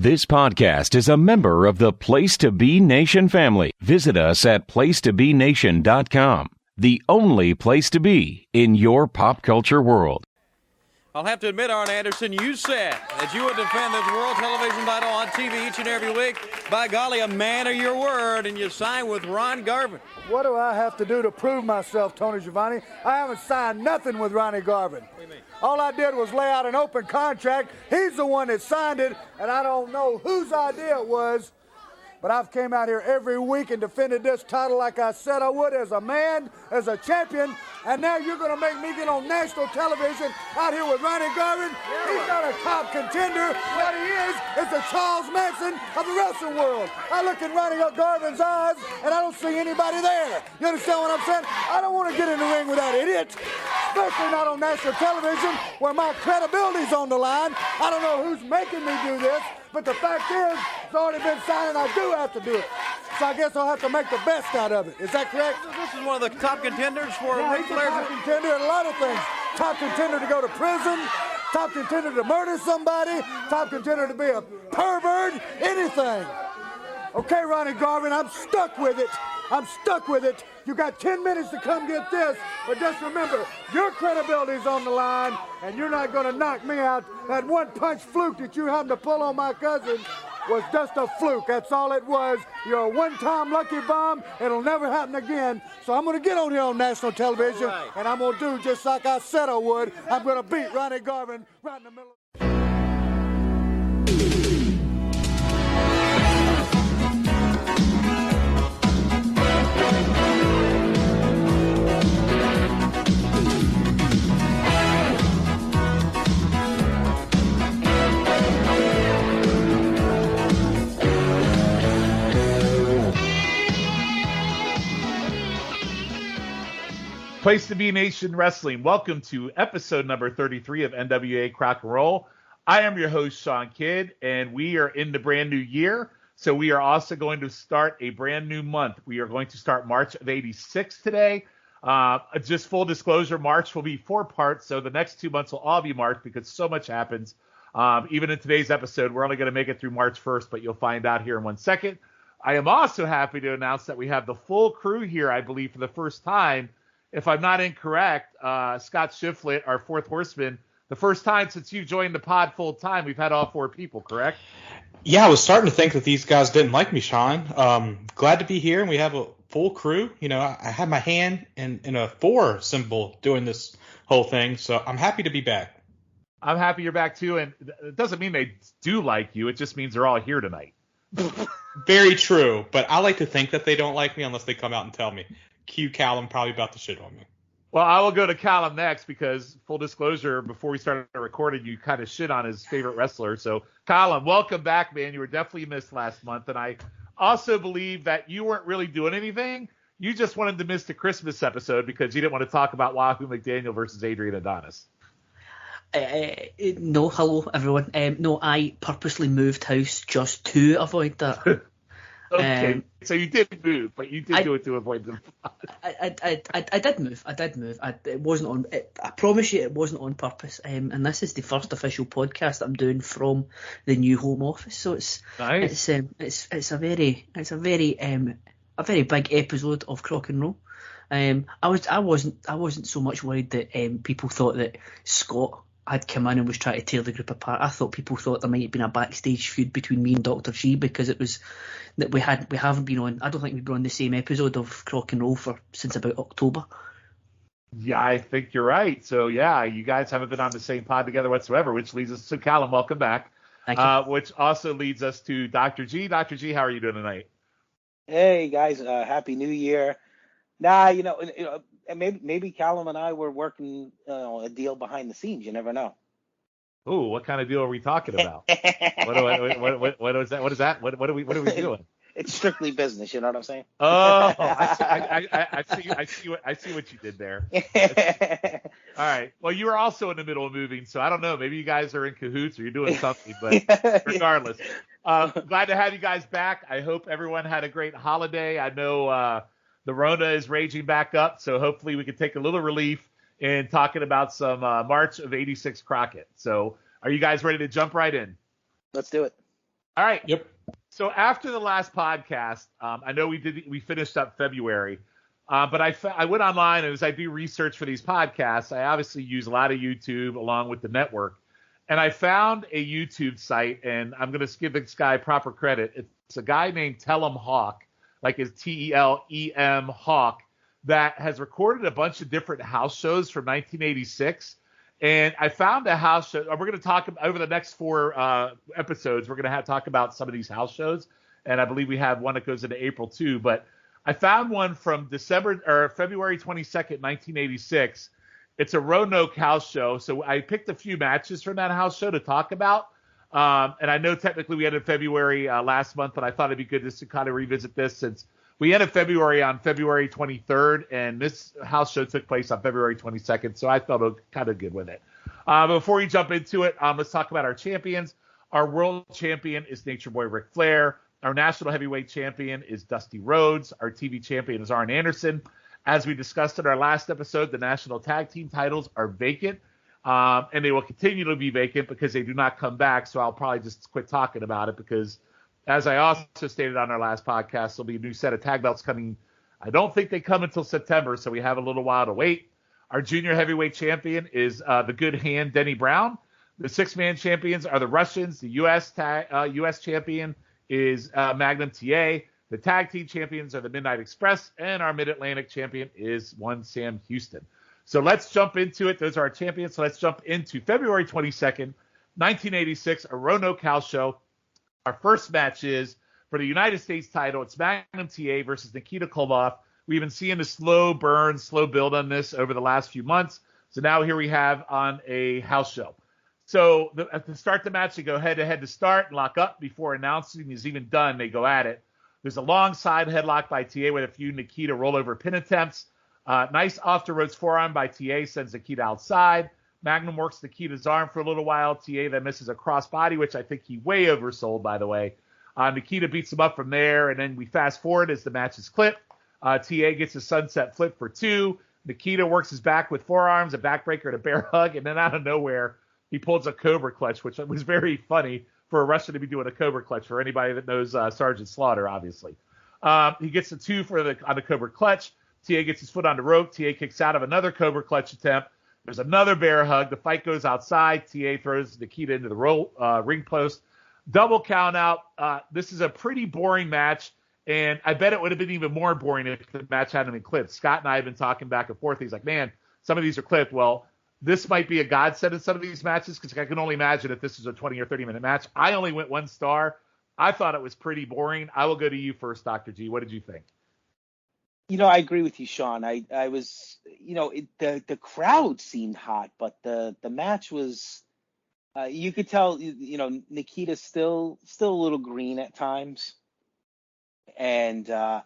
This podcast is a member of the Place to Be Nation family. Visit us at placetobenation.com, the only place to be in your pop culture world. I'll have to admit, Arn Anderson, you said that you would defend this world television title on TV each and every week. By golly, a man of your word, and you signed with Ron Garvin. What do I have to do to prove myself, Tony Schiavone? I haven't signed nothing with Ronnie Garvin. What do you mean? All I did was lay out an open contract. He's the one that signed it, and I don't know whose idea it was. But I've came out here every week and defended this title like I said I would, as a man, as a champion. And now you're going to make me get on national television out here with Ronnie Garvin. He's not a top contender. What he is the Charles Manson of the wrestling world. I look in Ronnie Garvin's eyes, and I don't see anybody there. You understand what I'm saying? I don't want to get in the ring with that idiot, especially not on national television where my credibility's on the line. I don't know who's making me do this. But the fact is, it's already been signed, and I do have to do it. So I guess I'll have to make the best out of it. Is that correct? This is one of the top contenders for Ric he's a Flair. top contender at a lot of things. Top contender to go to prison. Top contender to murder somebody. Top contender to be a pervert. Anything. Okay, Ronnie Garvin, I'm stuck with it. I'm stuck with it. You got 10 minutes to come get this, but just remember, your credibility's on the line, and you're not going to knock me out. That one-punch fluke that you happened to pull on my cousin was just a fluke. That's all it was. You're a one-time lucky bomb. It'll never happen again. So I'm going to get on here on national television, and I'm going to do just like I said I would. I'm going to beat Ronnie Garvin right in the middle. Place to Be Nation Wrestling. Welcome to episode number 33 of NWA Crock and Roll. I am your host, Sean Kidd, and we are in the brand new year. So we are also going to start a brand new month. We are going to start March of 86 today. Just full disclosure, March will be 4 parts. So the next 2 months will all be March because so much happens. Even in today's episode, we're only going to make it through March 1st, but you'll find out here in 1 second. I am also happy to announce that we have the full crew here, I believe, for the first time. If I'm not incorrect, Scott Shiflett, our fourth horseman, the first time since you joined the pod full time, we've had all 4 people, correct? Yeah, I was starting to think that these guys didn't like me, Sean. Glad to be here, and we have a full crew. You know, I had my hand in a 4 symbol doing this whole thing, so I'm happy to be back. I'm happy you're back, too, and it doesn't mean they do like you. It just means they're all here tonight. Very true, but I like to think that they don't like me unless they come out and tell me. Q Callum probably about to shit on me. Well, I will go to Callum next because, full disclosure, before we started recording, you kind of shit on his favorite wrestler. So, Callum, welcome back, man. You were definitely missed last month, and I also believe that you weren't really doing anything. You just wanted to miss the Christmas episode because you didn't want to talk about Wahoo McDaniel versus Adrian Adonis. No, hello, everyone. No, I purposely moved house just to avoid that. Okay, so you did move, but you did do it to avoid them. I did move. It wasn't on. I promise you, it wasn't on purpose. And this is the first official podcast I'm doing from the new home office. So it's nice. It's a very big episode of Crock and Roll. I wasn't so much worried that people thought that Scott had come in and was trying to tear the group apart. I thought people thought there might have been a backstage feud between me and Dr. G because it was that we haven't been on. I don't think we've been on the same episode of Crock and Roll since about October. Yeah, I think you're right. So yeah, you guys haven't been on the same pod together whatsoever, which leads us to Callum. Welcome back. Thank you. Which also leads us to Dr. G. Dr. G, how are you doing tonight? Hey guys, happy New Year. Nah, maybe Callum and I were working a deal behind the scenes. You never know. Ooh, what kind of deal are we talking about? What is that? What is that? What are we doing? It's strictly business. You know what I'm saying? Oh, I see what you did there. All right. Well, you were also in the middle of moving, so I don't know. Maybe you guys are in cahoots or you're doing something. But regardless, glad to have you guys back. I hope everyone had a great holiday. I know the Rona is raging back up, so hopefully we can take a little relief in talking about some March of '86 Crockett. So, are you guys ready to jump right in? Let's do it. All right. Yep. So after the last podcast, I know we finished up February, but I went online, and as I do research for these podcasts, I obviously use a lot of YouTube along with the network, and I found a YouTube site, and I'm going to give this guy proper credit. It's a guy named Tellem Hawk, like it's Telem Hawk, that has recorded a bunch of different house shows from 1986. And I found a house show. We're going to talk over the next 4 episodes. We're going to talk about some of these house shows, and I believe we have one that goes into April too. But I found one from February 22nd, 1986. It's a Roanoke house show. So I picked a few matches from that house show to talk about. And I know technically we ended February last month, but I thought it'd be good just to kind of revisit this since we ended February on February 23rd, and this house show took place on February 22nd, so I felt kind of good with it. Before we jump into it, let's talk about our champions. Our world champion is Nature Boy Ric Flair. Our national heavyweight champion is Dusty Rhodes. Our TV champion is Arn Anderson. As we discussed in our last episode, the national tag team titles are vacant, and they will continue to be vacant because they do not come back, so I'll probably just quit talking about it because, as I also stated on our last podcast, there'll be a new set of tag belts coming. I don't think they come until September, so we have a little while to wait. Our junior heavyweight champion is the good hand, Denny Brown. The 6-man champions are the Russians. The U.S. champion is Magnum TA. The tag team champions are the Midnight Express. And our Mid-Atlantic champion is one Sam Houston. So let's jump into it. Those are our champions. So let's jump into February 22nd, 1986, a Roanoke house show. Our first match is for the United States title. It's Magnum TA versus Nikita Koloff. We've been seeing a slow burn, slow build on this over the last few months. So now here we have on a house show. So to start the match, they go head-to-head to start and lock up. Before announcing is even done, they go at it. There's a long side headlock by TA with a few Nikita rollover pin attempts. Nice off-the-ropes forearm by TA sends Nikita outside. Magnum works Nikita's arm for a little while. TA then misses a crossbody, which I think he way oversold, by the way. Nikita beats him up from there, and then we fast forward as the match is clipped. TA gets a sunset flip for 2. Nikita works his back with forearms, a backbreaker, and a bear hug, and then out of nowhere, he pulls a Cobra Clutch, which was very funny for a Russian to be doing a Cobra Clutch, for anybody that knows Sergeant Slaughter, obviously. He gets a 2 on the Cobra Clutch. TA gets his foot on the rope. TA kicks out of another Cobra Clutch attempt. There's another bear hug. The fight goes outside. TA throws Nikita into the ring post. Double count out. This is a pretty boring match, and I bet it would have been even more boring if the match hadn't been clipped. Scott and I have been talking back and forth. He's like, man, some of these are clipped. Well, this might be a godsend in some of these matches because I can only imagine if this is a 20 or 30-minute match. I only went 1 star. I thought it was pretty boring. I will go to you first, Dr. G. What did you think? I agree with you, Sean. I was, the crowd seemed hot, but the match was, you could tell, Nikita's still a little green at times, and I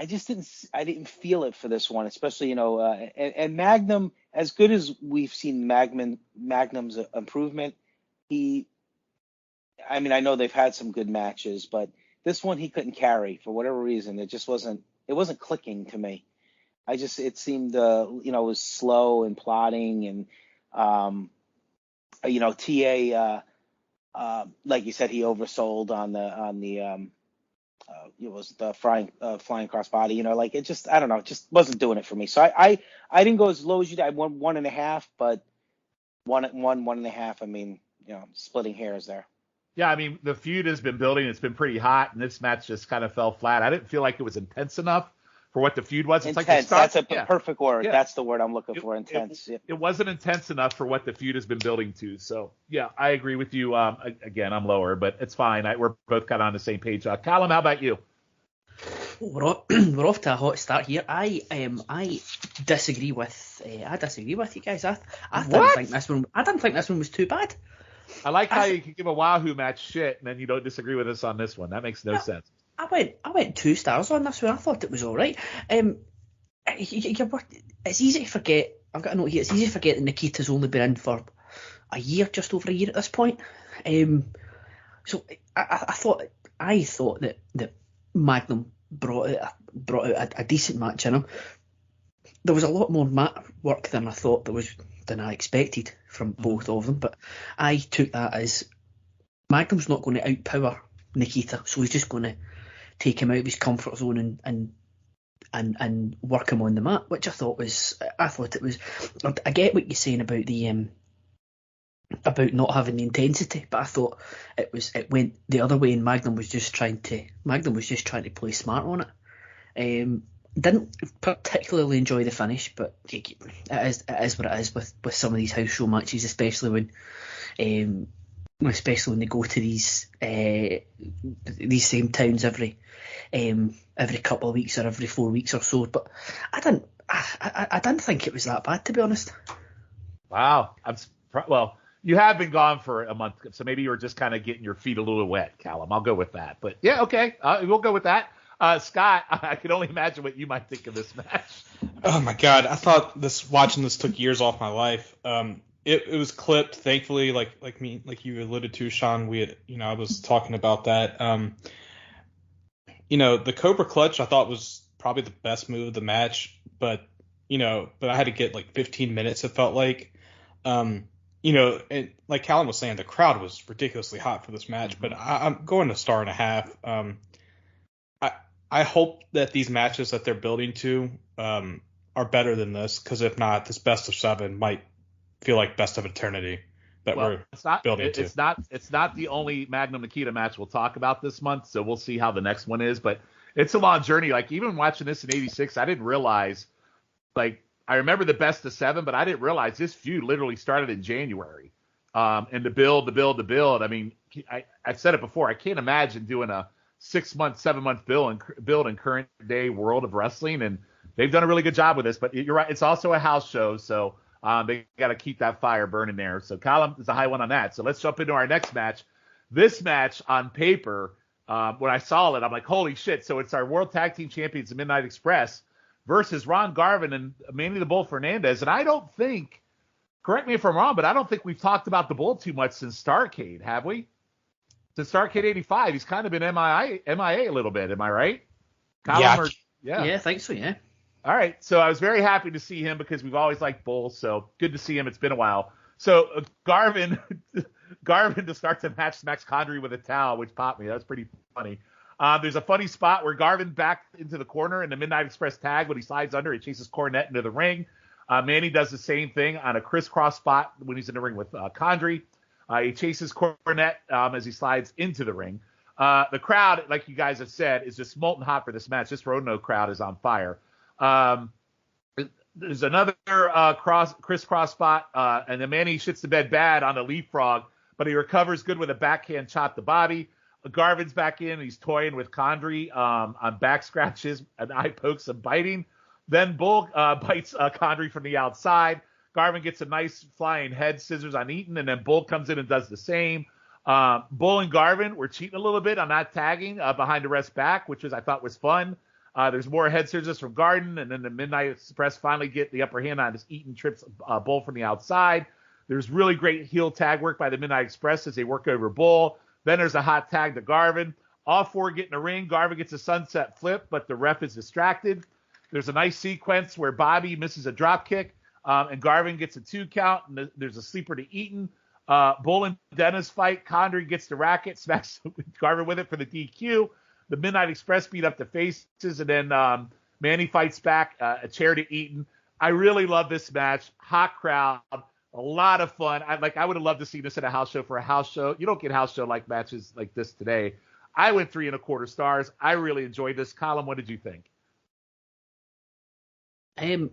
didn't feel it for this one, especially, and Magnum, as good as we've seen Magnum's improvement, I know they've had some good matches, but this one he couldn't carry for whatever reason. It just wasn't clicking to me. It seemed, it was slow and plodding, and, TA, like you said, he oversold on the it was the flying crossbody, it just, I don't know, it just wasn't doing it for me. So I didn't go as low as you did. I won 1.5, but 1.5. Splitting hairs there. Yeah, the feud has been building. It's been pretty hot, and this match just kind of fell flat. I didn't feel like it was intense enough for what the feud was. It's intense. Like That's a perfect word. Yeah. That's the word I'm looking for, intense. It wasn't intense enough for what the feud has been building to. So, yeah, I agree with you. Again, I'm lower, but it's fine. We're both kind of on the same page. Callum, how about you? We're off to a hot start here. I disagree with you guys. I didn't think this one was too bad. I like how you can give a Wahoo match shit and then you don't disagree with us on this one. That makes no sense. I went 2 stars on this one. I thought it was all right. It's easy to forget. I've got a note here. It's easy to forget that Nikita's only been in for just over a year at this point. So I thought that Magnum brought out a decent match in him. There was a lot more mat work than I expected from both of them, but I took that as Magnum's not going to outpower Nikita, so he's just going to take him out of his comfort zone and work him on the mat, which I thought it was. I get what you're saying about the about not having the intensity, but I thought it went the other way, and Magnum was just trying to play smart on it. Didn't particularly enjoy the finish, but it is what it is with some of these house show matches, especially when they go to these same towns every couple of weeks or every 4 weeks or so. But I didn't think it was that bad, to be honest. Wow, well, you have been gone for a month, so maybe you were just kind of getting your feet a little wet, Callum. I'll go with that. But yeah, okay, we'll go with that. Scott, I can only imagine what you might think of this match. Oh my God, I thought watching this took years off my life. It was clipped, thankfully, like you alluded to, Sean. I was talking about that. The Cobra Clutch I thought was probably the best move of the match, but I had to get like 15 minutes. It felt like, and like Callum was saying, the crowd was ridiculously hot for this match. But I'm going to 1.5 stars. I hope that these matches that they're building to are better than this, because if not, this best of 7 might feel like best of eternity that we're building to. It's not the only Magnum Nikita match we'll talk about this month, so we'll see how the next one is. But it's a long journey. Like, even watching this in '86, I didn't realize, like, I remember the best of 7, but I didn't realize this feud literally started in January. And the build. I mean, I've said it before. I can't imagine doing a 6-month, 7-month build in current day world of wrestling, and they've done a really good job with this. But you're right, it's also a house show, so they got to keep that fire burning there. So Colin is a high one on that. So let's jump into our next match. This match on paper, when I saw it, I'm like, holy shit! So it's our World Tag Team Champions, the Midnight Express, versus Ron Garvin and Manny the Bull Fernandez. And I don't think, correct me if I'm wrong, but I don't think we've talked about the Bull too much since Starrcade, have we? Since Starrcade '85, he's kind of been MIA a little bit. Am I right? Yeah, I think so. Yeah. All right. So I was very happy to see him, because we've always liked Bull. So good to see him. It's been a while. So Garvin to start the match smacks Condrey with a towel, which popped me. That's pretty funny. There's a funny spot where Garvin backed into the corner in the Midnight Express tag. When he slides under, he chases Cornette into the ring. Manny does the same thing on a crisscross spot when he's in the ring with Condrey. He chases Cornette as he slides into the ring. The crowd, like you guys have said, is just molten hot for this match. This Roanoke crowd is on fire. There's another crisscross spot, and then Manny shits the bed bad on the leapfrog, but he recovers good with a backhand chop to Bobby. Garvin's back in. He's toying with Condrey on back scratches and eye pokes and biting. Then Bull bites Condrey from the outside. Garvin gets a nice flying head scissors on Eaton, and then Bull comes in and does the same. Bull and Garvin were cheating a little bit on not tagging behind the rest back, which I thought was fun. There's more head scissors from Garden, and then the Midnight Express finally get the upper hand on this Eaton trips Bull from the outside. There's really great heel tag work by the Midnight Express as they work over Bull. Then there's a hot tag to Garvin. All four get in the ring. Garvin gets a sunset flip, but the ref is distracted. There's a nice sequence where Bobby misses a drop kick. And Garvin gets a 2 count, and there's a sleeper to Eaton. Bull and Dennis fight. Condrey gets the racket, smacks Garvin with it for the DQ. The Midnight Express beat up the faces, and then Manny fights back, a chair to Eaton. I really love this match. Hot crowd, a lot of fun. I would have loved to see this at a house show for a house show. You don't get house show like matches like this today. I went 3.25 stars. I really enjoyed this. Colin, what did you think?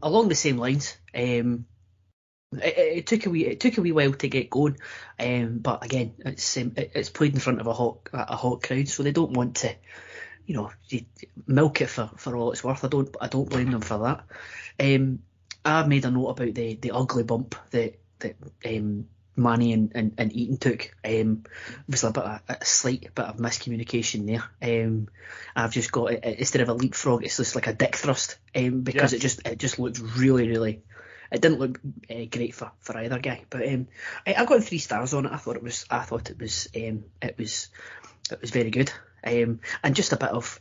Along the same lines, it took a wee while to get going, but again, it's played in front of a hot crowd, so they don't want to, milk it for all it's worth. I don't blame them for that. I made a note about the ugly bump that Manny and Eaton took. Was a slight bit of miscommunication there. I've just got it, instead of a leapfrog, it's just like a dick thrust, because it just looked really, really. It didn't look great for either guy. But I got 3 stars on it. I thought it was very good. And just a bit of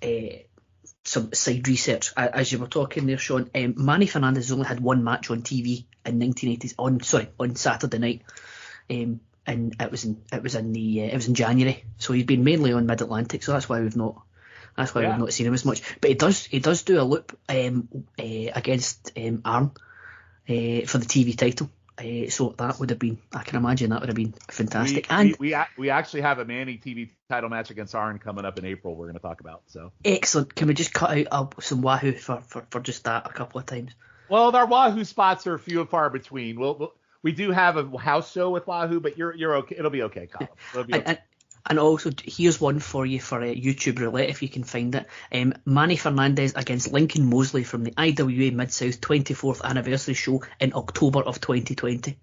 some side research as you were talking there, Sean. Manny Fernandez only had one match on TV in 1980s on Saturday night. and it was in January, so he's been mainly on Mid Atlantic, so that's why we've not seen him as much. But he does do a loop against Arn for the TV title. So that would have been, I can imagine that would have been fantastic. We actually have a Manny TV title match against Arn coming up in April. We're going to talk about. So excellent. Can we just cut out some Wahoo for just that a couple of times? Well, our Wahoo spots are few and far between. We do have a house show with Wahoo, but you're okay. It'll be okay, Colin. It'll be okay. And also, here's one for you for YouTube Roulette, if you can find it. Manny Fernandez against Lincoln Mosley from the IWA Mid-South 24th anniversary show in October of 2020.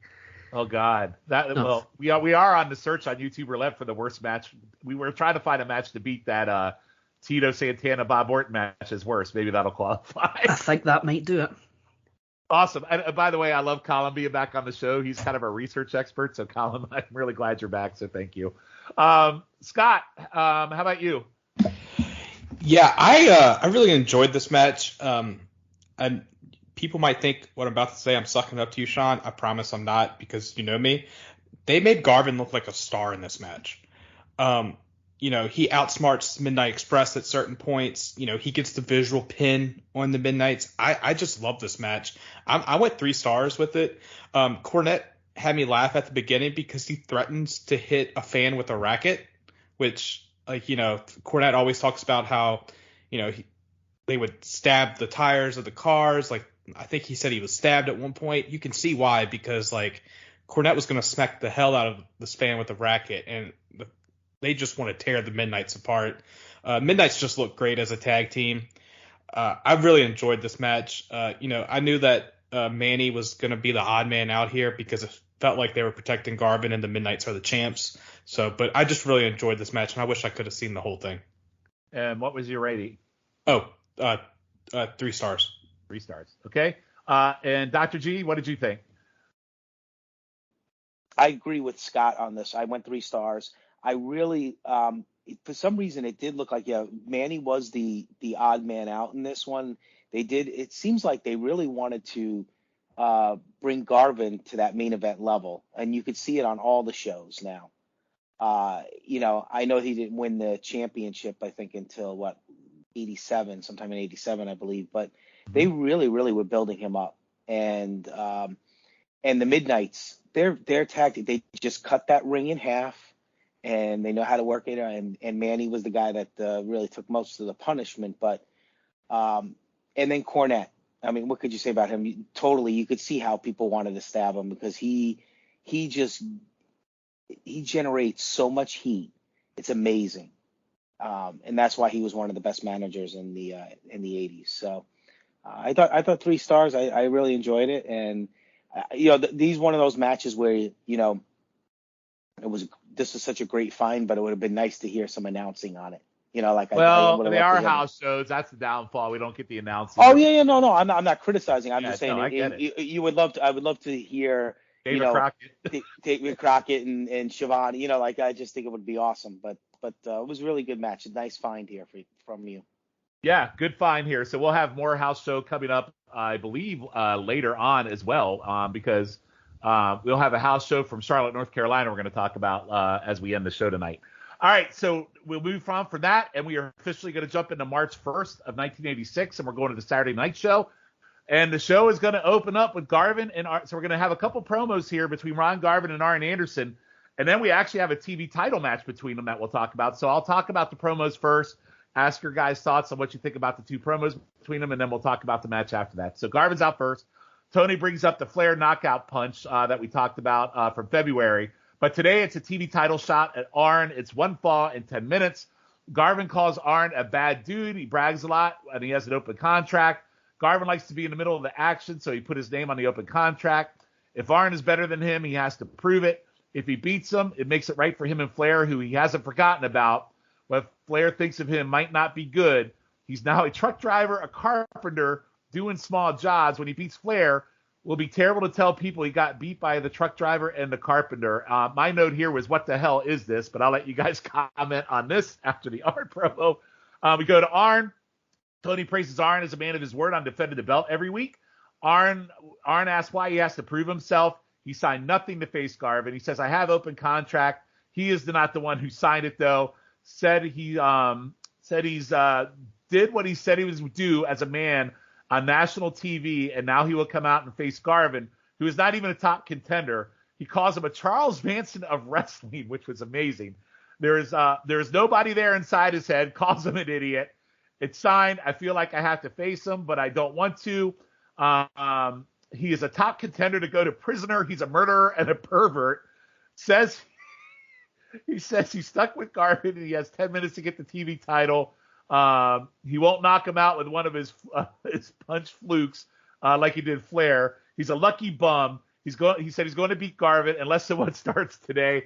Oh, God. Well, we are on the search on YouTube Roulette for the worst match. We were trying to find a match to beat that Tito Santana Bob Orton match as worst. Maybe that'll qualify. I think that might do it. Awesome. And by the way, I love Colin being back on the show. He's kind of a research expert. So, Colin, I'm really glad you're back. So thank you. Scott, how about you? Yeah, I really enjoyed this match. And people might think what I'm about to say, I'm sucking up to you, Sean. I promise I'm not, because you know me. They made Garvin look like a star in this match. He outsmarts Midnight Express at certain points. He gets the visual pin on the Midnights. I just love this match. I went 3 stars with it. Cornette had me laugh at the beginning because he threatens to hit a fan with a racket, which, Cornette always talks about how, they would stab the tires of the cars. Like, I think he said he was stabbed at one point. You can see why, because, Cornette was going to smack the hell out of this fan with a racket, and they just want to tear the Midnights apart. Midnights just look great as a tag team. I really enjoyed this match. I knew that Manny was going to be the odd man out here because it felt like they were protecting Garvin and the Midnights are the champs. But I just really enjoyed this match, and I wish I could have seen the whole thing. And what was your rating? 3 stars. 3 stars. Okay. And Dr. G, what did you think? I agree with Scott on this. I went 3 stars. I really, for some reason, it did look like, Manny was the odd man out in this one. It seems like they really wanted to bring Garvin to that main event level, and you could see it on all the shows now. I know he didn't win the championship, I think, until 87, sometime in 87, I believe, but they really, really were building him up. And the Midnights, their tactic, they just cut that ring in half, and they know how to work it. And Manny was the guy that really took most of the punishment. But and then Cornette. I mean, what could you say about him? You could see how people wanted to stab him, because he generates so much heat. It's amazing. And that's why he was one of the best managers in the 80s. So I thought 3 stars. I really enjoyed it. And these one of those matches where this was such a great find, but it would have been nice to hear some announcing on it. They are house shows. That's the downfall. We don't get the announcing. Oh yeah, no. I'm not criticizing. I'm just saying. No, I get it. You would love to. I would love to hear David Crockett, David Crockett and Siobhan. I just think it would be awesome. But it was a really good match. A nice find here from you. Yeah, good find here. So we'll have more house show coming up, I believe, later on as well, because we'll have a house show from Charlotte, North Carolina. We're going to talk about as we end the show tonight. All right, so we'll move on from that, and we are officially going to jump into March 1st of 1986, and we're going to the Saturday night show. And the show is going to open up with Garvin and so we're going to have a couple promos here between Ron Garvin and Arn Anderson, and then we actually have a TV title match between them that we'll talk about. So I'll talk about the promos first, ask your guys' thoughts on what you think about the 2 promos between them, and then we'll talk about the match after that. So Garvin's out first. Tony brings up the Flair knockout punch that we talked about from February. But today it's a TV title shot at Arn. It's 1 fall in 10 minutes. Garvin calls Arn a bad dude. He brags a lot, and he has an open contract. Garvin likes to be in the middle of the action, so he put his name on the open contract. If Arn is better than him, he has to prove it. If he beats him, it makes it right for him and Flair, who he hasn't forgotten about. What Flair thinks of him might not be good. He's now a truck driver, a carpenter, doing small jobs. When he beats Flair, will be terrible to tell people he got beat by the truck driver and the carpenter. My note here was, what the hell is this? But I'll let you guys comment on this after the Arn promo. We go to Arn. Tony praises Arn as a man of his word on defending the belt every week. Arn asks why he has to prove himself. He signed nothing to face Garvin. He says, I have open contract. He is not the one who signed it, though. Said he's did what he said he was do as a man on national TV, and now he will come out and face Garvin, who is not even a top contender. He calls him a Charles Manson of wrestling, which was amazing. There's nobody there inside his head, calls him an idiot. It's signed. I feel like I have to face him, but I don't want to. He is a top contender to go to prisoner. He's a murderer and a pervert. He says he's stuck with Garvin and he has 10 minutes to get the TV title. He won't knock him out with one of his punch flukes like he did Flair. He's a lucky bum. He said he's going to beat Garvin unless someone starts today.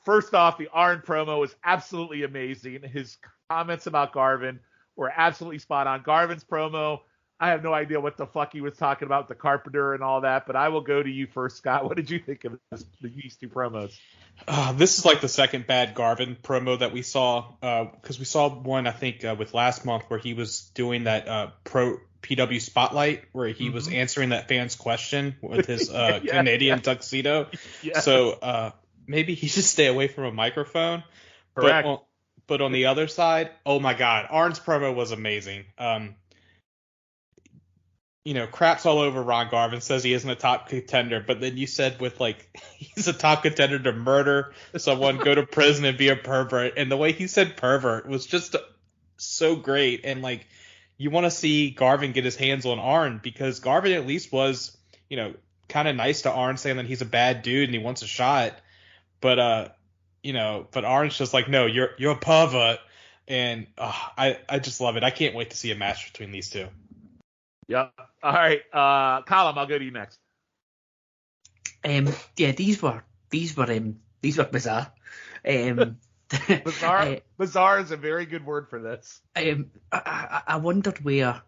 First off, the Arn promo was absolutely amazing. His comments about Garvin were absolutely spot on. Garvin's promo, I have no idea what the fuck he was talking about, the Carpenter and all that, but I will go to you first, Scott. What did you think of these two promos? This is like the second bad Garvin promo that we saw, because we saw one, I think, with last month where he was doing that pro PW Spotlight where he was answering that fan's question with his Canadian tuxedo. Yeah. So maybe he should stay away from a microphone. Correct. But on the other side, oh my God, Arn's promo was amazing. Craps all over Ron Garvin, says he isn't a top contender, but then you said with he's a top contender to murder someone, go to prison and be a pervert. And the way he said pervert was just so great. And you want to see Garvin get his hands on Arn, because Garvin at least was, kind of nice to Arn, saying that he's a bad dude and he wants a shot. But Arn's just like, no, you're a pervert. And I just love it. I can't wait to see a match between these two. Yep. All right, Colin, I'll go to you next. These were bizarre. Bizarre is a very good word for this. I wondered where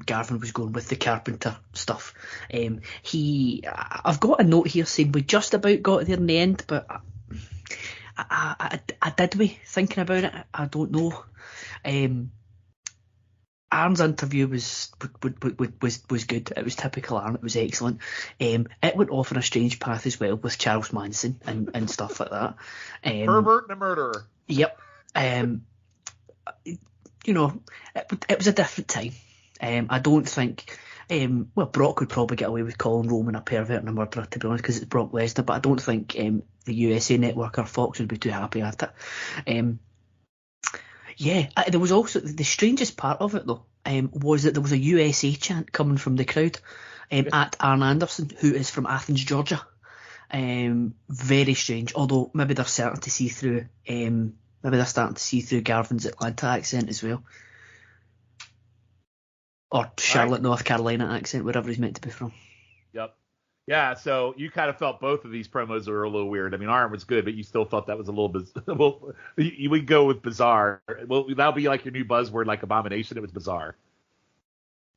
Garvin was going with the Carpenter stuff. I've got a note here saying we just about got there in the end, but did we? Thinking about it, I don't know. Arn's interview was good. It was typical Arn. It was excellent. It went off on a strange path as well with Charles Manson and stuff like that. Pervert and a murderer. Yep. It was a different time. I don't think. Brock would probably get away with calling Roman a pervert and a murderer, to be honest, because it's Brock Lesnar. But I don't think the USA Network or Fox would be too happy at it. There was also the strangest part of it though, was that there was a USA chant coming from the crowd at Arn Anderson, who is from Athens, Georgia. Very strange. Although maybe they're starting to see through. Garvin's Atlanta accent as well, or Charlotte, North Carolina accent, wherever he's meant to be from. Yep. Yeah, so you kind of felt both of these promos were a little weird. I mean, Arn was good, but you still thought that was a little bizarre. Well, we go with bizarre. Well, that'll be like your new buzzword, like abomination. It was bizarre.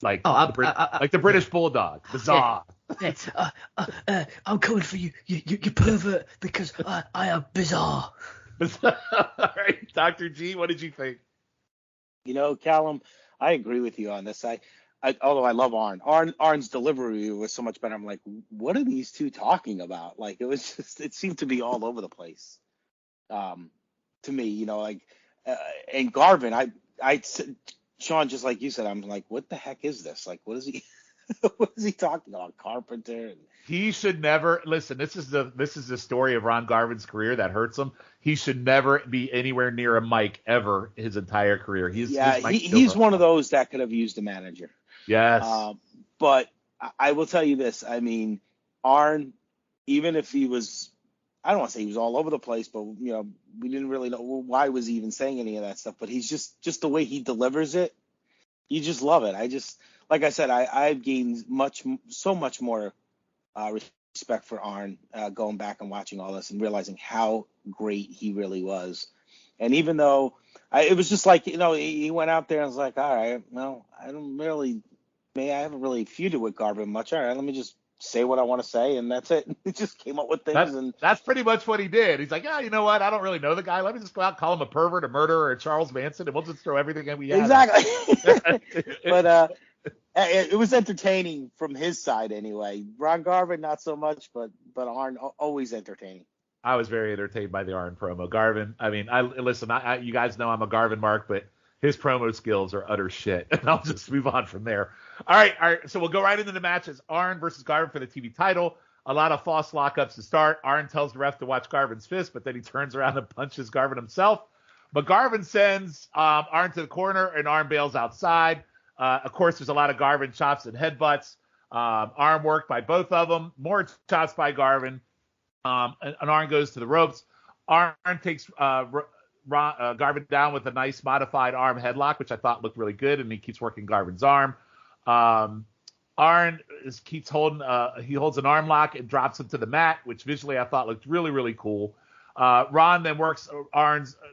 Like the British Bulldog. Bizarre. I'm coming for you, you pervert, because I am bizarre. All right, Dr. G, what did you think? Callum, I agree with you on this. Although I love Arn. Arn's delivery was so much better. I'm like, what are these two talking about? It seemed to be all over the place. To me, and Garvin, Sean, just like you said, I'm like, what the heck is this? What is he, what is he talking about? Carpenter? He should never listen. This is the story of Ron Garvin's career that hurts him. He should never be anywhere near a mic ever his entire career. He's one of those that could have used a manager. Yes. But I will tell you this. I mean, Arn, even if he was, I don't want to say he was all over the place, but, we didn't really know why was he even saying any of that stuff. But he's just the way he delivers it. You just love it. Like I said, I've gained so much more respect for Arn going back and watching all this and realizing how great he really was. And even though it was just like, he went out there and was like, all right, well, I haven't really feuded with Garvin much. All right, let me just say what I want to say, and that's it. He just came up with things. That's pretty much what he did. He's like, you know what? I don't really know the guy. Let me just go out and call him a pervert, a murderer, or Charles Manson, and we'll just throw everything that we have. Exactly. It was entertaining from his side anyway. Ron Garvin, not so much, but Arn always entertaining. I was very entertained by the Arn promo. Garvin, I mean, listen, you guys know I'm a Garvin mark, but his promo skills are utter shit. And I'll just move on from there. All right. So we'll go right into the matches. Arn versus Garvin for the TV title. A lot of false lockups to start. Arn tells the ref to watch Garvin's fist, but then he turns around and punches Garvin himself. But Garvin sends Arn to the corner, and Arn bails outside. Of course, there's a lot of Garvin chops and headbutts. Arm work by both of them. More chops by Garvin. And Arn goes to the ropes. Arn takes Garvin down with a nice modified arm headlock, which I thought looked really good, and he keeps working Garvin's arm. Arn keeps holding. He holds an arm lock and drops him to the mat, which visually I thought looked really, really cool. Ron then works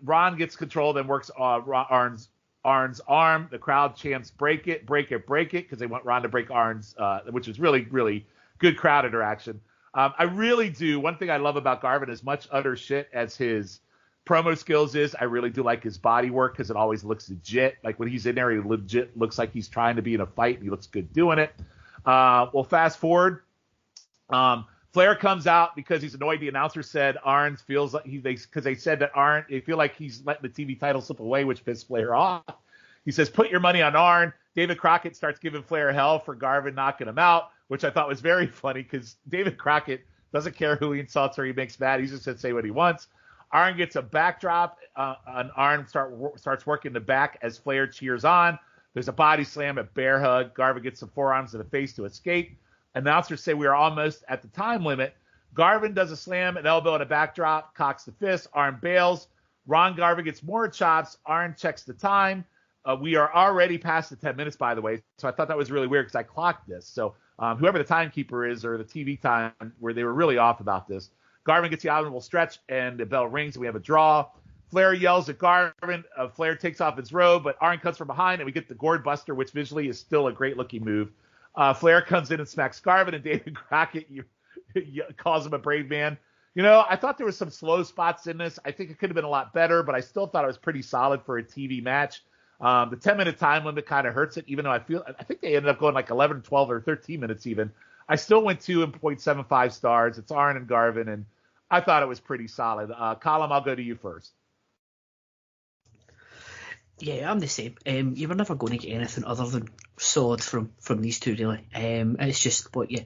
Ron gets control, then works Arn's arm. The crowd chants break it, because they want Ron to break Arn's, which is really, really good crowd interaction. I really do. One thing I love about Garvin, as much utter shit as his promo skills is, I really do like his body work because it always looks legit. Like when he's in there, he legit looks like he's trying to be in a fight, and he looks good doing it. Well, fast forward. Flair comes out because he's annoyed. The announcer said Arn feels like because they said that Arn, they feel like he's letting the TV title slip away, which pissed Flair off. He says, "Put your money on Arn." David Crockett starts giving Flair hell for Garvin knocking him out, which I thought was very funny because David Crockett doesn't care who he insults or he makes mad. He's just going to say what he wants. Arn gets a backdrop, and Arn starts working the back as Flair cheers on. There's a body slam, a bear hug. Garvin gets some forearms to the face to escape. Announcers say we are almost at the time limit. Garvin does a slam, an elbow, and a backdrop, cocks the fist. Arn bails. Garvin gets more chops. Arn checks the time. We are already past the 10 minutes, by the way. So I thought that was really weird because I clocked this. So whoever the timekeeper is, or the TV time, where they were really off about this. Garvin gets the honorable stretch, and the bell rings, and we have a draw. Flair yells at Garvin. Flair takes off his robe, but Arn cuts from behind, and we get the gourd buster, which visually is still a great-looking move. Flair comes in and smacks Garvin, and David Crockett calls him a brave man. You know, I thought there was some slow spots in this. I think it could have been a lot better, but I still thought it was pretty solid for a TV match. The 10-minute time limit kind of hurts it, even though I think they ended up going like 11, 12, or 13 minutes even. I still went 2.75 stars. It's Arn and Garvin, and I thought it was pretty solid. Colin, I'll go to you first. Yeah, I'm the same. You were never going to get anything other than solid from these two, really. It's just what you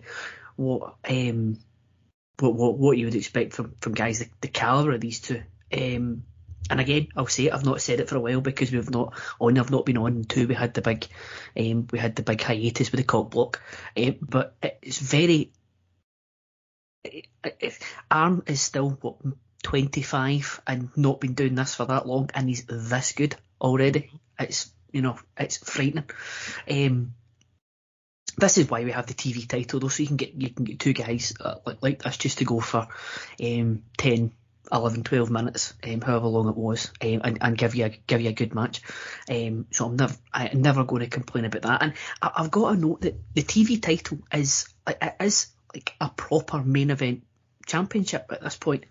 would expect from guys the caliber of these two. And again, I'll say it. I've not said it for a while because I've not been on. Two, we had the big hiatus with the cock block. But it's very. Arn is still 25 and not been doing this for that long, and he's this good already. It's frightening. This is why we have the TV title, though, so you can get two guys like this just to go for 10, 11, 12 minutes, however long it was, and give you a good match. So I'm never going to complain about that. And I've got to note that the TV title is like a proper main event championship at this point.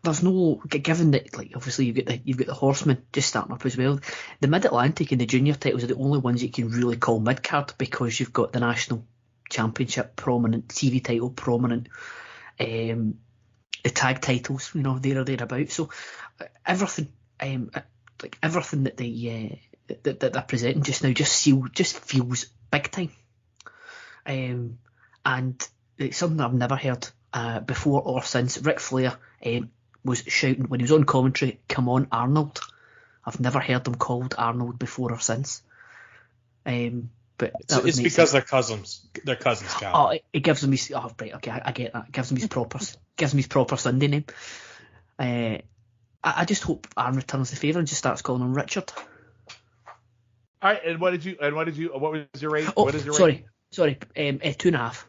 There's no, given that, like, obviously you've got the Horsemen just starting up as well. The Mid-Atlantic and the junior titles are the only ones you can really call mid-card because you've got the national championship prominent, TV title prominent, the tag titles, there or thereabouts. So everything, everything that that they're presenting just now just feels big time. And it's something I've never heard before or since. Ric Flair was shouting when he was on commentary, "Come on, Arnold." I've never heard him called Arnold before or since. But it's because they're cousins. They're cousins, Cal. Oh, it gives him his. Oh, right, okay, I get that. It gives him his proper Sunday name. I just hope Arn returns the favour and just starts calling him Richard. All right, and what was your rate? Oh, what is your rate? Sorry, 2.5.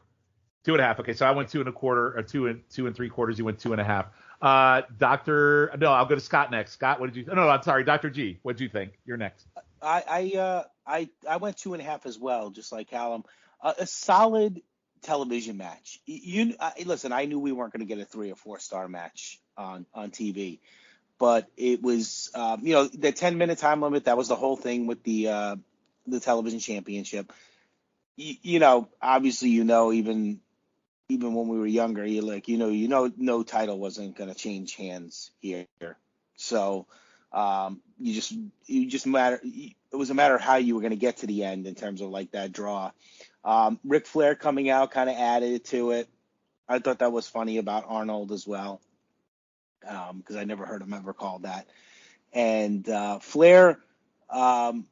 2.5. Okay, so I went 2.25, or 2 3/4. You went 2.5. I'll go to Scott next. Scott, what did you? No, I'm sorry, Dr. G. What did you think? You're next. I went 2.5 as well, just like Callum. A solid television match. Listen, I knew we weren't going to get a 3 or 4 star match on TV, but it was the 10-minute time limit. That was the whole thing with the the television championship. Obviously, even when we were younger, you're like, no title wasn't going to change hands here. So it was a matter of how you were going to get to the end in terms of like that draw. Ric Flair coming out kind of added to it. I thought that was funny about Arnold as well, because I never heard him ever called that. And Flair, going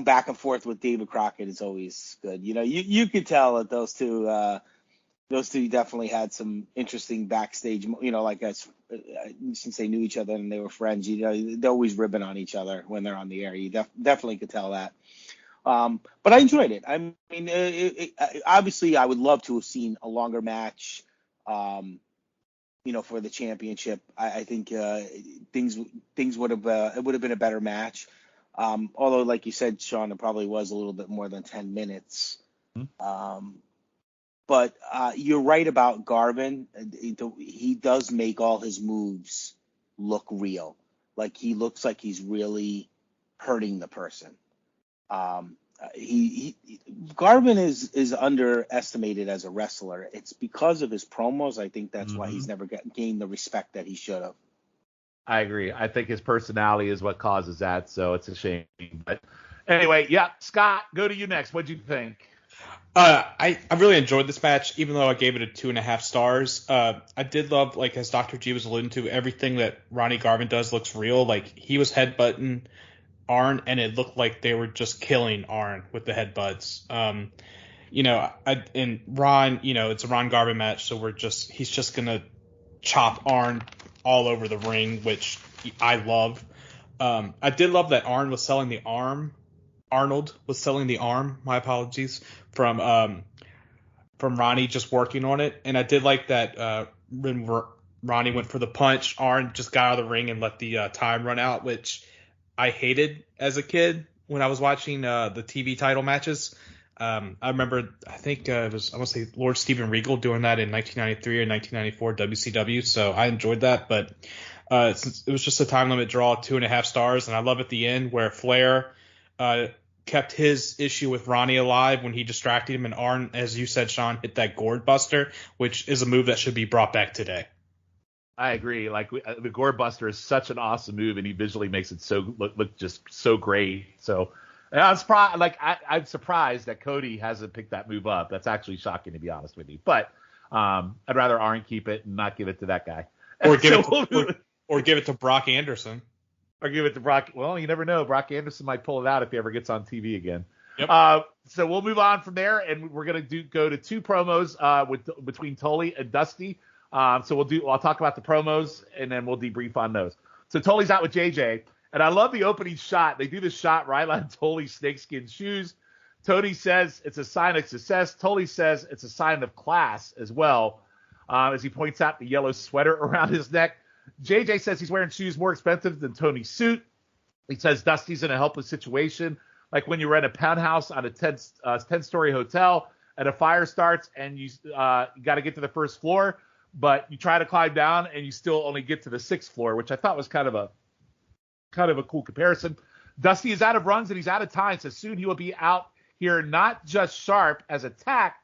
back and forth with David Crockett is always good. You could tell that those two definitely had some interesting backstage, since they knew each other and they were friends, they're always ribbing on each other when they're on the air. You definitely could tell that. But I enjoyed it. I mean, obviously I would love to have seen a longer match, for the championship. I think things would have it would have been a better match. Although, like you said, Sean, it probably was a little bit more than 10 minutes. But you're right about Garvin. He does make all his moves look real. Like he looks like he's really hurting the person. Garvin is underestimated as a wrestler. It's because of his promos. I think that's why he's never gained the respect that he should have. I agree. I think his personality is what causes that, so it's a shame. But anyway, yeah, Scott, go to you next. What'd you think? I really enjoyed this match, even though I gave it a 2.5 stars. I did love, like as Dr. G was alluding to, everything that Ronnie Garvin does looks real. Like he was headbutting Arn, and it looked like they were just killing Arn with the headbutts. And Ron, it's a Ron Garvin match, so he's just gonna chop Arn all over the ring, which I love. I did love that Arnold was selling the arm. My apologies, from Ronnie just working on it, and I did like that when Ronnie went for the punch, Arn just got out of the ring and let the time run out, which I hated as a kid when I was watching the TV title matches. I remember, I think it was, I want to say Lord Steven Regal doing that in 1993 or 1994 WCW. So I enjoyed that, but since it was just a time limit draw, 2.5 stars. And I love at the end where Flair kept his issue with Ronnie alive when he distracted him, and Arn, as you said, Sean, hit that gourd buster, which is a move that should be brought back today. I agree. Like the Gore Buster is such an awesome move, and he visually makes it look just so great. So I'm surprised that Cody hasn't picked that move up. That's actually shocking, to be honest with you. But I'd rather Arn keep it and not give it to that guy, or give it to Brock Anderson, or give it to Brock. Well, you never know. Brock Anderson might pull it out if he ever gets on TV again. Yep. So we'll move on from there, and we're gonna go to 2 promos between Tully and Dusty. I'll talk about the promos, and then we'll debrief on those. So Tully's out with JJ, and I love the opening shot. They do this shot right on Tully's snakeskin shoes. Tony says it's a sign of success. Tully says it's a sign of class as well, as he points out the yellow sweater around his neck. JJ says he's wearing shoes more expensive than Tony's suit. He says Dusty's in a helpless situation, like when you rent a penthouse on a 10-story hotel and a fire starts and you got to get to the first floor, but you try to climb down and you still only get to the 6th floor, which I thought was kind of a cool comparison. Dusty is out of runs and he's out of time, so soon he will be out here not just sharp as attack,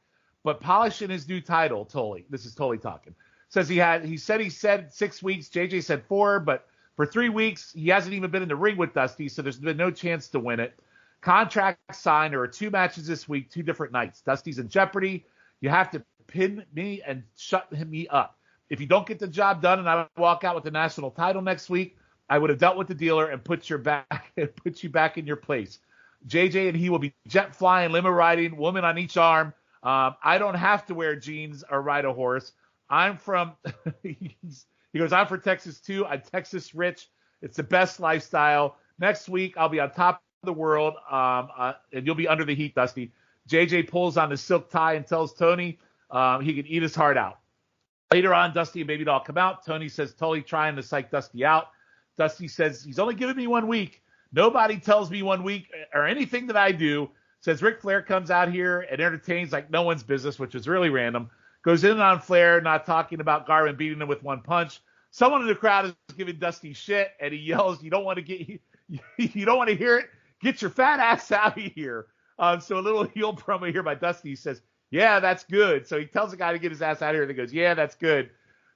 but polishing his new title. Tully, this is Tully talking. Says he said 6 weeks. JJ said 4, but for 3 weeks he hasn't even been in the ring with Dusty, so there's been no chance to win it. Contract signed. There are 2 matches this week, 2 different nights. Dusty's in jeopardy. You have to pin me and shut me up. If you don't get the job done and I walk out with the national title next week, I would have dealt with the dealer and put you back in your place. JJ and he will be jet flying, limo riding, woman on each arm. I don't have to wear jeans or ride a horse. I'm from he goes, I'm from Texas too. I'm Texas rich. It's the best lifestyle. Next week I'll be on top of the world, and you'll be under the heat, Dusty. JJ pulls on the silk tie and tells Tony he can eat his heart out. Later on, Dusty and Baby Doll come out. Tony says Tully trying to psych Dusty out. Dusty says he's only given me 1 week. Nobody tells me 1 week or anything that I do. Says Ric Flair comes out here and entertains like no one's business, which is really random. Goes in on Flair, not talking about Garvin beating him with 1 punch. Someone in the crowd is giving Dusty shit, and he yells, "You don't want to get." You don't want to hear it? Get your fat ass out of here. So a little heel promo here by Dusty says, yeah, that's good. So he tells the guy to get his ass out of here, and he goes, yeah, that's good.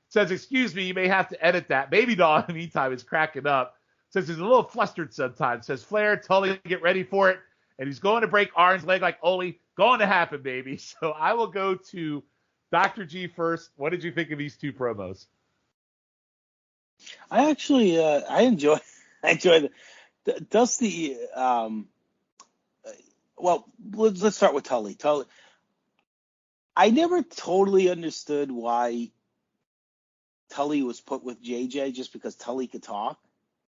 Says, excuse me, you may have to edit that. Baby Doll, in the meantime, is cracking up. Says he's a little flustered sometimes. Says, Flair, Tully, get ready for it. And he's going to break Arn's leg like Ole. Going to happen, baby. So I will go to Dr. G first. What did you think of these two promos? I actually I enjoy the Dusty. Well, let's start with Tully. I never totally understood why Tully was put with JJ just because Tully could talk.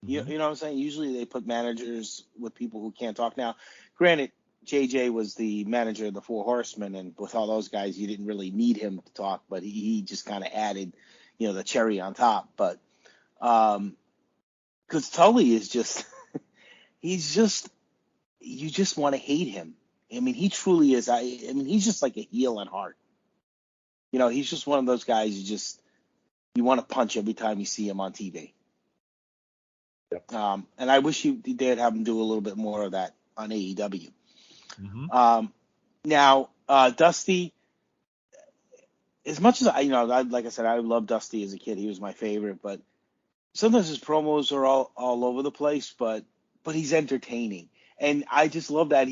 You know what I'm saying? Usually they put managers with people who can't talk. Now, granted, JJ was the manager of the Four Horsemen, and with all those guys, you didn't really need him to talk, but he just kind of added, the cherry on top. But because Tully is just, he's just, you just want to hate him. I mean, he truly is. I mean, he's just like a heel at heart. He's just one of those guys you want to punch every time you see him on TV. Yep. And I wish they'd have him do a little bit more of that on AEW. Now, Dusty, as much as like I said, I loved Dusty as a kid. He was my favorite, but sometimes his promos are all over the place, but he's entertaining. And I just love that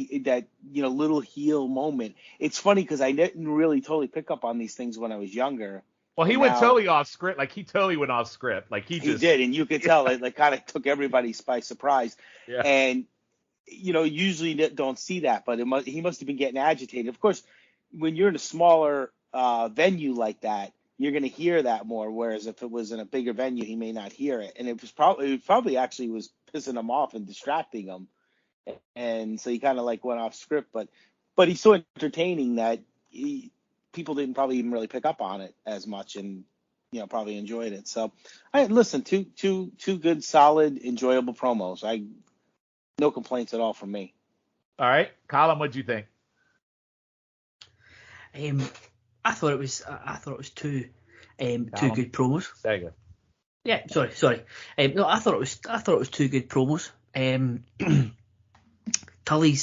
little heel moment. It's funny because I didn't really totally pick up on these things when I was younger. Well, he went totally off script. Like, he totally went off script. Like, he did, and you could tell it kind of took everybody by surprise. Yeah. And, usually don't see that, but he must have been getting agitated. Of course, when you're in a smaller venue like that, you're going to hear that more, whereas if it was in a bigger venue, he may not hear it. And it probably actually was pissing him off and distracting him. And so he kind of went off script, but he's so entertaining that people didn't probably even really pick up on it as much, and probably enjoyed it. So, listen, two good, solid, enjoyable promos. No complaints at all from me. All right, Colin, what'd you think? I thought it was two good promos. There you go. Yeah, sorry. No, I thought it was two good promos. Tully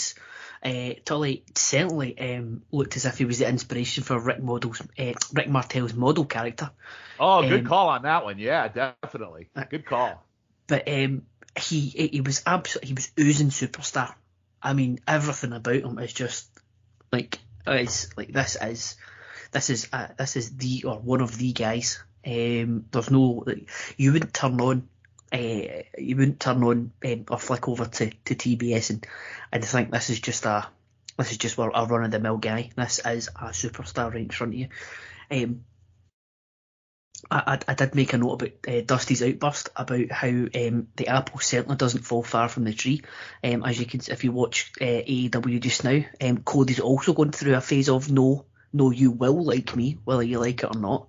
certainly looked as if he was the inspiration for Rick Martel's model character. Oh, good call on that one. Yeah, definitely. Good call. But he was oozing superstar. I mean, everything about him is just this is the or one of the guys. There's no you wouldn't turn on or flick over to TBS and think this is just a run of the mill guy. This is a superstar right in front of you. I did make a note about Dusty's outburst about how the apple certainly doesn't fall far from the tree. As you can, if you watch AEW just now, Cody's also going through a phase of no, you will like me, whether you like it or not.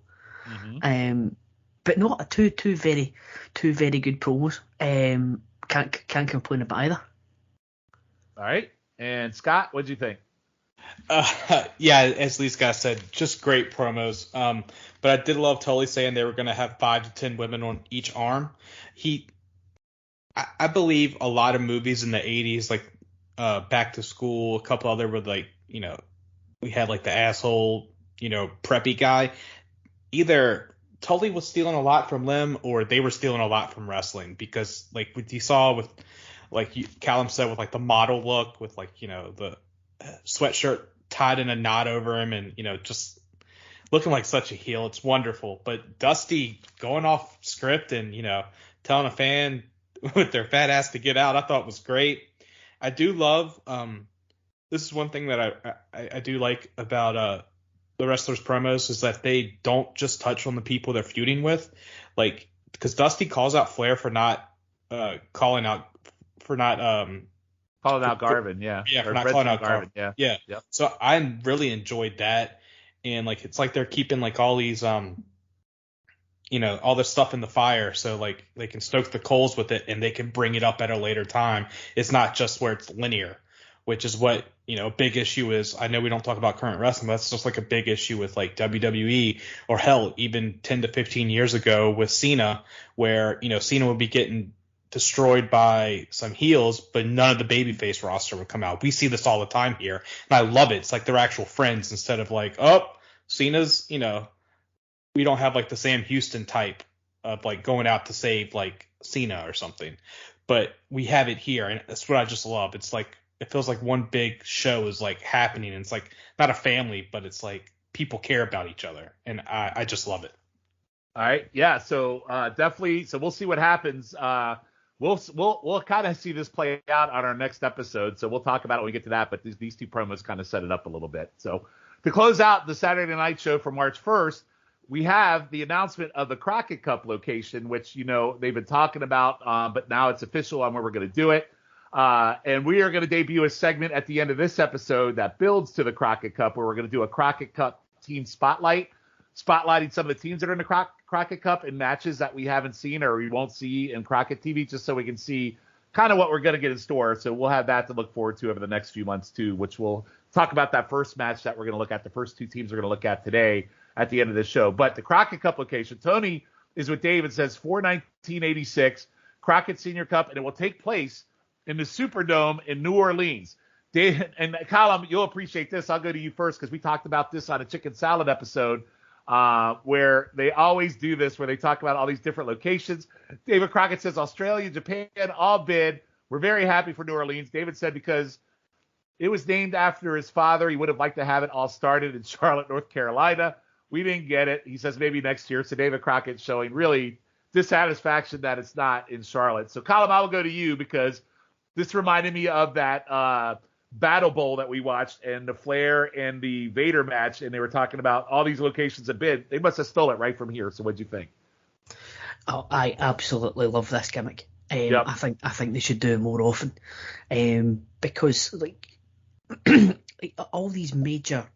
But no, two very good promos. Can't complain about either. All right, and Scott, what did you think? Yeah, as these guys said, just great promos. But I did love Tully saying they were going to have 5 to 10 women on each arm. I believe a lot of movies in the 80s, like Back to School, a couple other were we had the asshole, preppy guy. Either Tully was stealing a lot from them or they were stealing a lot from wrestling, because what you saw with, Callum said, with the model look with the sweatshirt tied in a knot over him and, just looking like such a heel. It's wonderful. But Dusty going off script and, telling a fan with their fat ass to get out, I thought was great. I do love, this is one thing that I do like about the wrestlers' promos, is that they don't just touch on the people they're feuding with. Because Dusty calls out Flair for not calling out Garvin, yeah. Yeah, for or not Red calling out Garvin, Garvin. yeah. Yep. So I really enjoyed that. And it's they're keeping all these all this stuff in the fire, so they can stoke the coals with it and they can bring it up at a later time. It's not just where it's linear, which is what a big issue is. I know we don't talk about current wrestling, but that's just a big issue with WWE, or hell, even 10 to 15 years ago with Cena, where Cena would be getting destroyed by some heels, but none of the babyface roster would come out. We see this all the time here, and I love it. It's like they're actual friends instead of like, oh, Cena's, we don't have like the Sam Houston type of like going out to save like Cena or something, but we have it here, and that's what I just love. It's like it feels like one big show is like happening, and it's like not a family, but it's like people care about each other, and I just love it. All right, yeah. So definitely. So we'll see what happens. We'll kind of see this play out on our next episode. So we'll talk about it when we get to that. But these two promos kind of set it up a little bit. So to close out the Saturday night show for March 1st, we have the announcement of the Crockett Cup location, which they've been talking about, but now it's official on where we're going to do it. And we are going to debut a segment at the end of this episode that builds to the Crockett Cup, where we're going to do a Crockett Cup team spotlight, spotlighting some of the teams that are in the Crockett Cup in matches that we haven't seen or we won't see in Crockett TV, just so we can see kind of what we're going to get in store. So we'll have that to look forward to over the next few months too, which we'll talk about that first match that we're going to look at, the first two teams we're going to look at today at the end of this show. But the Crockett Cup location, Tony is with David, says 4/19/86 Crockett Senior Cup, and it will take place in the Superdome in New Orleans. David and Colin, you'll appreciate this. I'll go to you first because we talked about this on a chicken salad episode, where they always do this, where they talk about all these different locations. David Crockett says Australia, Japan, all bid. We're very happy for New Orleans. David said because it was named after his father, he would have liked to have it all started in Charlotte, North Carolina. We didn't get it. He says maybe next year. So David Crockett showing really dissatisfaction that it's not in Charlotte. So Colin, I will go to you because this reminded me of that Battle Bowl that we watched and the Flair and the Vader match, and they were talking about all these locations of bid. They must have stole it right from here. So what'd you think? Oh, I absolutely love this gimmick. Yep. I think they should do it more often, because like all these major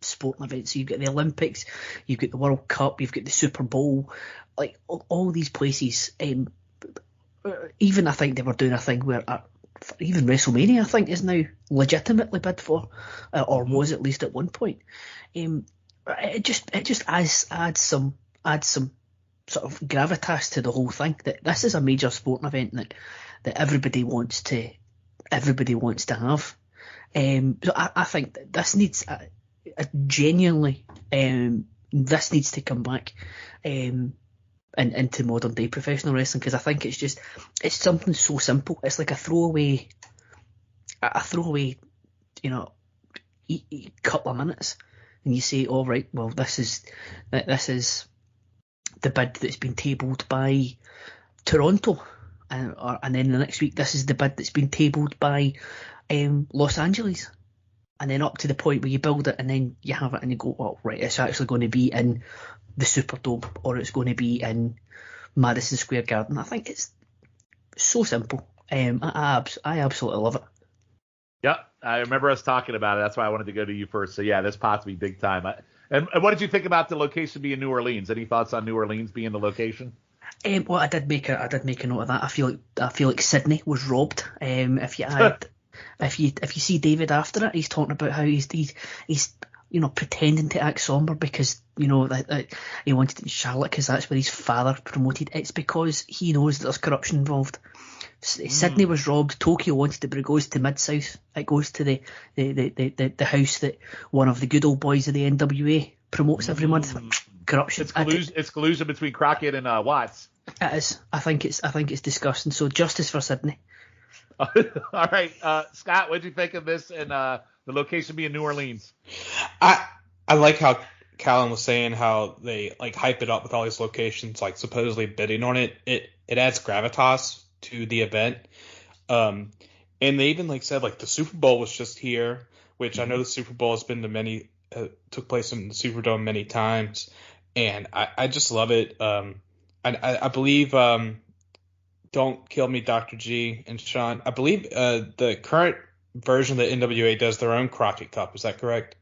sporting events. So you've got the Olympics, you've got the World Cup, you've got the Super Bowl, like all these places. Even I think they were doing a thing where even WrestleMania I think is now legitimately bid for, or was at least at one point. It just adds some sort of gravitas to the whole thing, that this is a major sporting event that everybody wants to have. So I think that this needs genuinely this needs to come back into modern day professional wrestling, because I think it's something so simple. It's like a throwaway couple of minutes, and you say, all right, well, this is the bid that's been tabled by Toronto, and then the next week this is the bid that's been tabled by Los Angeles, and then up to the point where you build it and then you have it and you go, oh right, it's actually going to be in the Superdome or it's going to be in Madison Square Garden. I think it's so simple. I absolutely love it. Yep, I remember us talking about it. That's why I wanted to go to you first. So yeah, this pot to be big time. And what did you think about the location being New Orleans? Any thoughts on New Orleans being the location? Well, I did make a note of that. I feel like Sydney was robbed. If you see David after it, he's talking about how he's pretending to act somber because that he wanted it in Charlotte because that's where his father promoted. It's because he knows that there's corruption involved. Sydney was robbed. Tokyo wanted it, but it goes to Mid-South. It goes to the house that one of the good old boys of the NWA promotes every month. Corruption. It's collusion between Crockett and Watts. It is. I think it's disgusting. So justice for Sydney. All right, Scott, what did you think of this and the location being New Orleans? I like how Callan was saying how they like hype it up with all these locations, like supposedly bidding on it. It adds gravitas to the event. And they even like said like the Super Bowl was just here, which I know the Super Bowl has been took place in the Superdome many times, and I just love it. I believe don't kill me, Dr. G and Sean. I believe the current version of the NWA does their own Crockett Cup. Is that correct?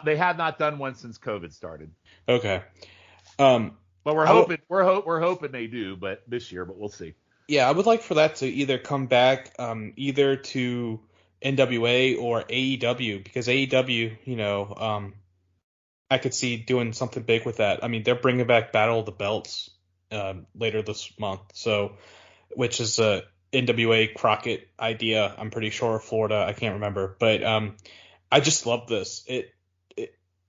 They have not done one since COVID started. Okay. But we're hoping they do, but this year, but we'll see. Yeah, I would like for that to either come back, either to NWA or AEW, because AEW, I could see doing something big with that. I mean, they're bringing back Battle of the Belts later this month, so which is a NWA Crockett idea. I'm pretty sure Florida. I can't remember, but I just love this.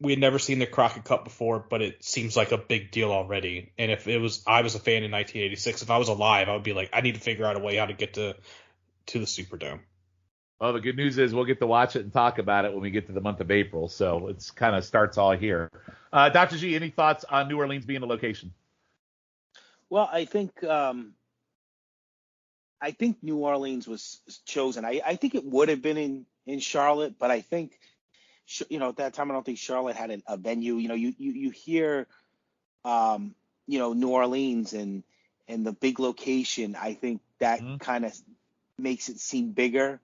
We had never seen the Crockett Cup before, but it seems like a big deal already. And if I was a fan in 1986, if I was alive, I would be like, I need to figure out a way how to get to the Superdome. Well, the good news is we'll get to watch it and talk about it when we get to the month of April. So it's kind of starts all here. Dr. G, any thoughts on New Orleans being the location? Well, I think New Orleans was chosen. I think it would have been in Charlotte, but I think, at that time, I don't think Charlotte had a venue. You hear, New Orleans and the big location. I think that kind of makes it seem bigger.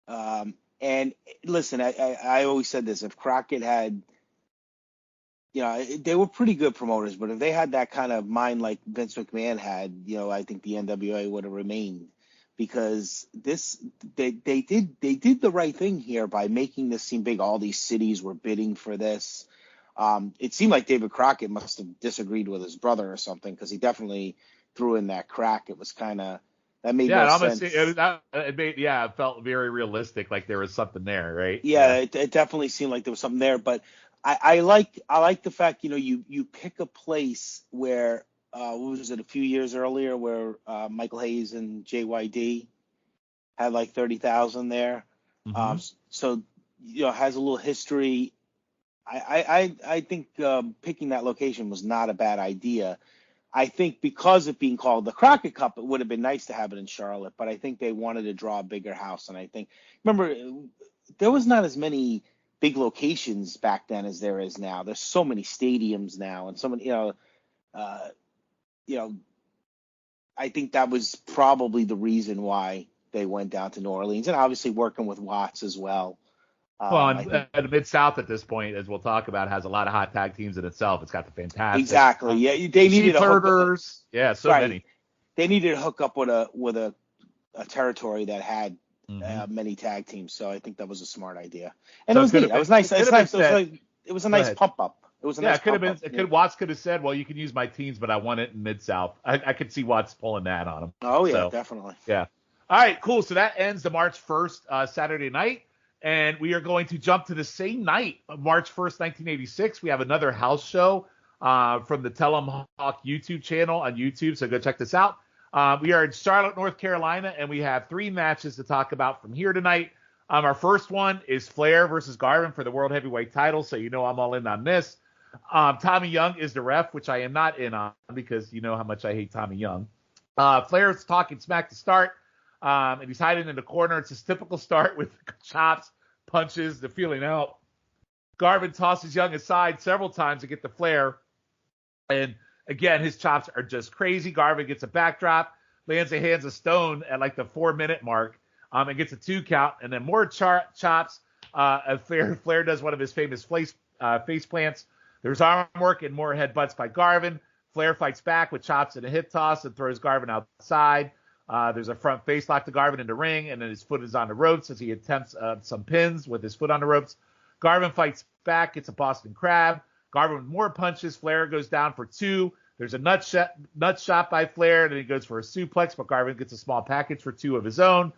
And listen, I always said this: if Crockett had, they were pretty good promoters, but if they had that kind of mind like Vince McMahon had, I think the NWA would have remained. Because they did the right thing here by making this seem big. All these cities were bidding for this. It seemed like David Crockett must have disagreed with his brother or something, because he definitely threw in that crack. It was kind of that made no sense. It felt very realistic, like there was something there, right? Yeah, it definitely seemed like there was something there. But I like the fact you pick a place where. What was it, a few years earlier where Michael Hayes and JYD had like 30,000 there. So, has a little history. I think picking that location was not a bad idea. I think because of being called the Crockett Cup, it would have been nice to have it in Charlotte, but I think they wanted to draw a bigger house. And I think, remember, there was not as many big locations back then as there is now. There's so many stadiums now and so many, I think that was probably the reason why they went down to New Orleans, and obviously working with Watts as well. The Mid-South at this point, as we'll talk about, has a lot of hot tag teams in itself. It's got the fantastic. Exactly. Yeah, they needed herders. Many. They needed to hook up with a territory that had many tag teams. So I think that was a smart idea, and it was neat. It was nice. It's nice. It was a nice pump up. It was a nice. Watts could have said, "Well, you can use my teams, but I want it in Mid-South." I could see Watts pulling that on him. Oh yeah, definitely. Yeah. All right, cool. So that ends the March 1st Saturday night, and we are going to jump to the same night, March 1st, 1986. We have another house show from the Tell 'em Hawk YouTube channel on YouTube. So go check this out. We are in Charlotte, North Carolina, and we have 3 matches to talk about from here tonight. Our first one is Flair versus Garvin for the World Heavyweight title. So I'm all in on this. Tommy Young is the ref, which I am not in on because you know how much I hate Tommy Young. Flair's talking smack to start, and he's hiding in the corner. It's his typical start with chops, punches, the feeling out. Garvin tosses Young aside several times to get the Flair, and again, his chops are just crazy. Garvin gets a backdrop, lands a hands of stone at like the 4-minute mark, and gets a 2 count, and then more chops. Flair does one of his famous face plants. There's arm work and more headbutts by Garvin. Flair fights back with chops and a hip toss and throws Garvin outside. There's a front face lock to Garvin in the ring, and then his foot is on the ropes as he attempts some pins with his foot on the ropes. Garvin fights back, gets a Boston Crab. Garvin with more punches. Flair goes down for 2. There's a nut shot by Flair, and then he goes for a suplex, but Garvin gets a small package for 2 of his own.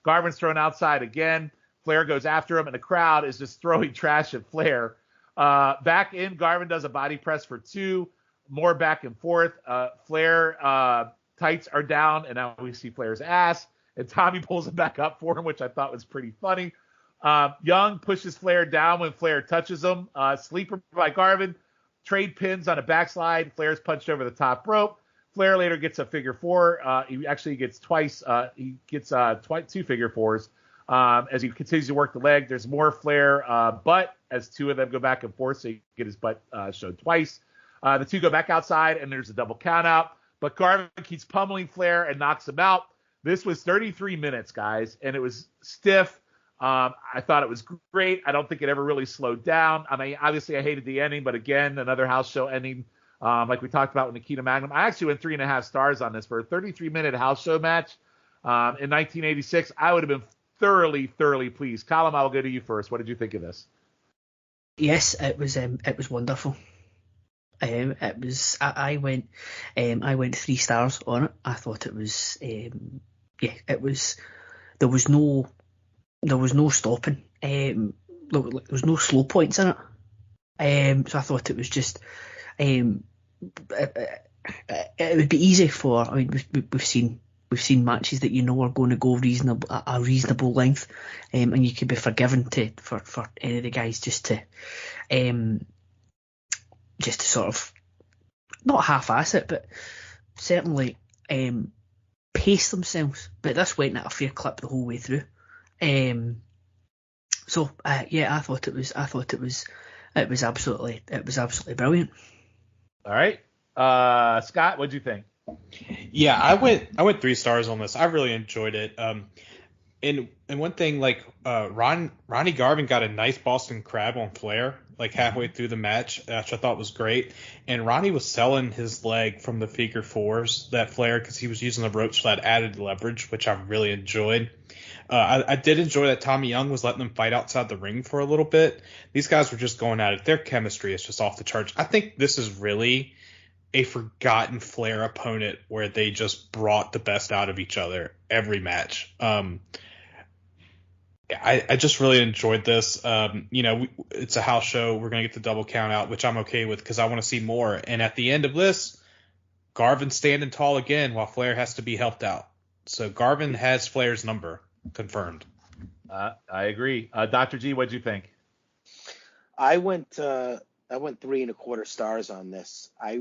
Garvin's thrown outside again. Flair goes after him, and the crowd is just throwing trash at Flair. Back in, Garvin does a body press for 2. More back and forth. Flair tights are down, and now we see Flair's ass. And Tommy pulls him back up for him, which I thought was pretty funny. Young pushes Flair down when Flair touches him. Sleeper by Garvin. Trade pins on a backslide. Flair's punched over the top rope. Flair later gets a figure 4. He actually gets twice. He gets 2 figure 4s. As he continues to work the leg, there's more Flair butt as 2 of them go back and forth, so you get his butt showed twice. The 2 go back outside, and there's a double count out. But Garvin keeps pummeling Flair and knocks him out. This was 33 minutes, guys, and it was stiff. I thought it was great. I don't think it ever really slowed down. I mean, obviously I hated the ending, but again, another house show ending, like we talked about with Nikita Magnum. I actually went 3.5 stars on this for a 33-minute house show match in 1986. I would have been thoroughly pleased. Colin, I will go to you first. What did you think of this? Yes, it was wonderful. It was I went 3 stars on it. I thought it was it was there was no stopping. There was no slow points in it. So I thought it was just it would be easy for. I mean, we've seen matches that are going to go a reasonable length, and you could be forgiven for any of the guys just to sort of not half-ass it, but certainly pace themselves. But this went at a fair clip the whole way through. So I thought it was absolutely brilliant. All right, Scott, what'd you think? Yeah, I went 3 stars on this. I really enjoyed it. And one thing, like Ronnie Garvin got a nice Boston Crab on Flair like halfway through the match, which I thought was great. And Ronnie was selling his leg from the figure fours, that Flair, because he was using the ropes for that added leverage, which I really enjoyed. I did enjoy that Tommy Young was letting them fight outside the ring for a little bit. These guys were just going at it. Their chemistry is just off the charts. I think this is really a forgotten Flair opponent where they just brought the best out of each other every match. I just really enjoyed this. It's a house show. We're going to get the double count out, which I'm okay with because I want to see more. And at the end of this, Garvin's standing tall again while Flair has to be helped out. So Garvin has Flair's number confirmed. I agree. Dr. G, what'd you think? I went 3.25 stars on this. I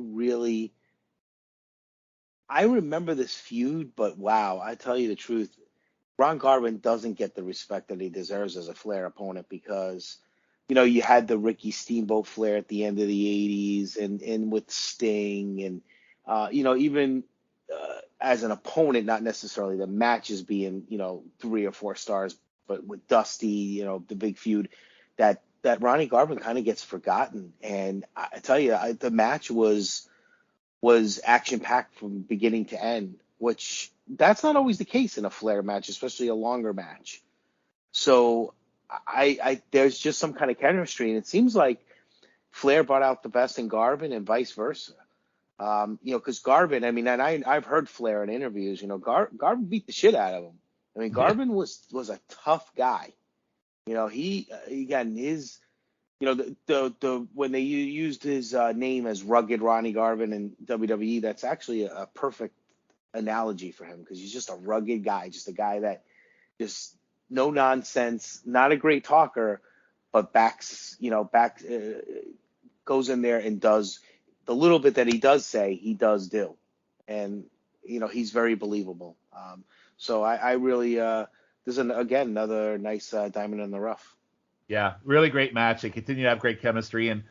remember this feud, but wow, I tell you the truth, Ron Garvin doesn't get the respect that he deserves as a Flair opponent because, you had the Ricky Steamboat Flair at the end of the 80s and with Sting and, even as an opponent, not necessarily the matches being, 3 or 4 stars, but with Dusty, the big feud that Ronnie Garvin kind of gets forgotten. And I tell you, the match was action-packed from beginning to end, which that's not always the case in a Flair match, especially a longer match. So I there's just some kind of chemistry, and it seems like Flair brought out the best in Garvin and vice versa. Because Garvin, I mean, and I've heard Flair in interviews, Garvin beat the shit out of him. I mean, Garvin was a tough guy. He again his, the when they used his name as Rugged Ronnie Garvin in WWE, that's actually a perfect analogy for him because he's just a rugged guy, just a guy that just no nonsense, not a great talker, but goes in there and does the little bit that he does say, he does do, and he's very believable. So I really this is another nice diamond in the rough. Yeah, really great match. They continue to have great chemistry. And,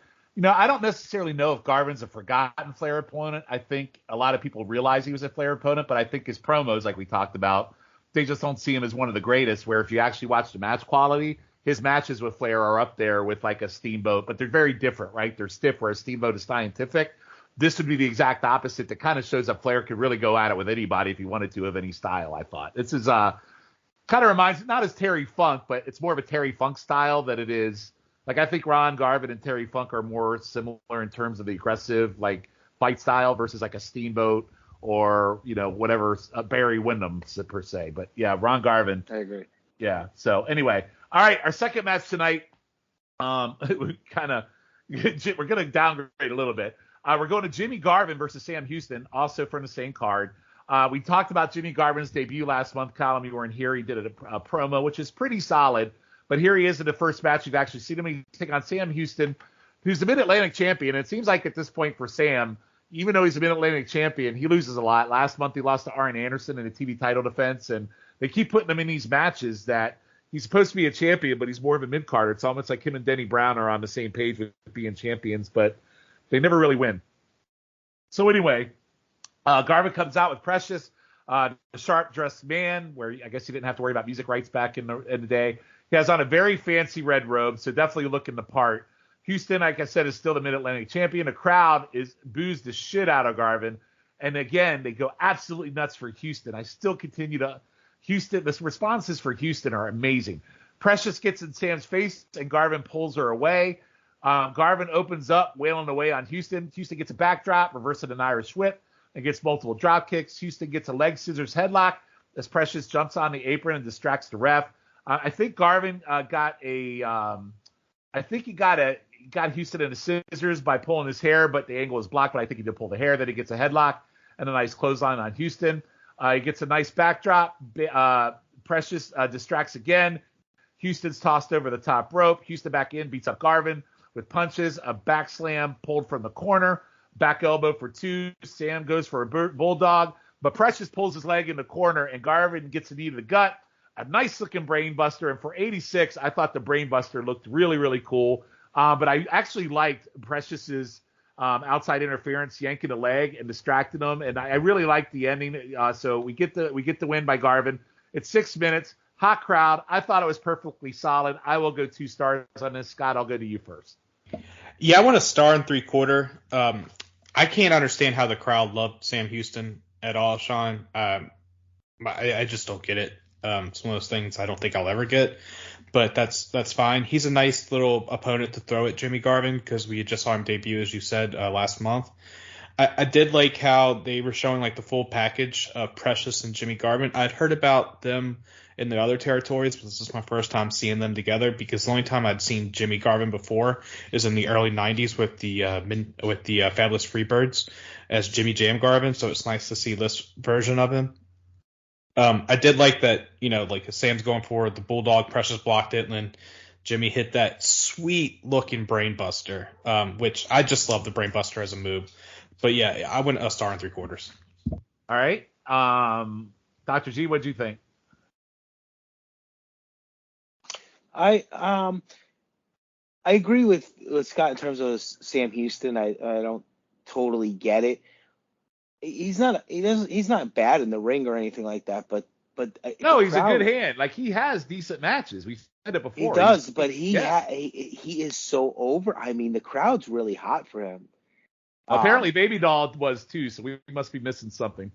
I don't necessarily know if Garvin's a forgotten Flair opponent. I think a lot of people realize he was a Flair opponent, but I think his promos, like we talked about, they just don't see him as one of the greatest, where if you actually watch the match quality, his matches with Flair are up there with like a Steamboat, but they're very different, right? They're stiff, where a Steamboat is scientific. This would be the exact opposite that kind of shows that Flair could really go at it with anybody if he wanted to, of any style, I thought. This is kind of reminds, not as Terry Funk, but it's more of a Terry Funk style than it is. Like, I think Ron Garvin and Terry Funk are more similar in terms of the aggressive, like, fight style versus like a Steamboat or, whatever, Barry Windham per se. But yeah, Ron Garvin. I agree. Yeah. So anyway, all right, our second match tonight, we're going to downgrade a little bit. We're going to Jimmy Garvin versus Sam Houston, also from the same card. We talked about Jimmy Garvin's debut last month. Colin, you weren't here. He did a promo, which is pretty solid. But here he is in the first match. You've actually seen him take on Sam Houston, who's the Mid-Atlantic champion. And it seems like at this point for Sam, even though he's a Mid-Atlantic champion, he loses a lot. Last month he lost to Arn Anderson in a TV title defense. And they keep putting him in these matches that he's supposed to be a champion, but he's more of a mid-carder. It's almost like him and Denny Brown are on the same page with being champions, but they never really win. So anyway, Garvin comes out with Precious, the sharp-dressed man, where I guess he didn't have to worry about music rights back in the day. He has on a very fancy red robe, so definitely looking the part. Houston, like I said, is still the Mid-Atlantic champion. The crowd boos the shit out of Garvin. And again, they go absolutely nuts for Houston. I still continue to Houston. The responses for Houston are amazing. Precious gets in Sam's face, and Garvin pulls her away. Garvin opens up, wailing away on Houston. Houston gets a backdrop, reversing an Irish whip, and gets multiple drop kicks. Houston gets a leg scissors headlock as Precious jumps on the apron and distracts the ref. I think Garvin got Houston in the scissors by pulling his hair, but the angle was blocked, but I think he did pull the hair. Then he gets a headlock and a nice clothesline on Houston. He gets a nice backdrop. Precious distracts again. Houston's tossed over the top rope. Houston back in, beats up Garvin with punches, a back slam pulled from the corner, back elbow for 2. Sam goes for a bulldog, but Precious pulls his leg in the corner, and Garvin gets a knee to the gut. A nice-looking brain buster, and for 86, I thought the brain buster looked really, really cool. But I actually liked Precious's outside interference, yanking the leg and distracting him, and I really liked the ending. So we get the win by Garvin. It's 6 minutes, hot crowd. I thought it was perfectly solid. I will go 2 stars on this. Scott, I'll go to you first. Yeah, I want a star and 3/4. I can't understand how the crowd loved Sam Houston at all, Sean. I just don't get it. It's one of those things I don't think I'll ever get, but that's fine. He's a nice little opponent to throw at Jimmy Garvin because we just saw him debut, as you said, last month. I did like how they were showing like the full package of Precious and Jimmy Garvin. I'd heard about them in the other territories, but this is my first time seeing them together because the only time I'd seen Jimmy Garvin before is in the early 90s with the Fabulous Freebirds as Jimmy Jam Garvin, so it's nice to see this version of him. I did like that, like Sam's going forward, the Bulldog, Precious blocked it, and then Jimmy hit that sweet-looking Brain Buster, which I just love the Brain Buster as a move. But, yeah, I went a star and 3/4. All right. Dr. G, what'd you think? I agree with Scott in terms of Sam Houston. I don't totally get it. He's not bad in the ring or anything like that, but no, he's a good hand. Like, he has decent matches. We've said it before. He does, but he is so over. I mean, the crowd's really hot for him. Apparently, Baby Doll was too, so we must be missing something.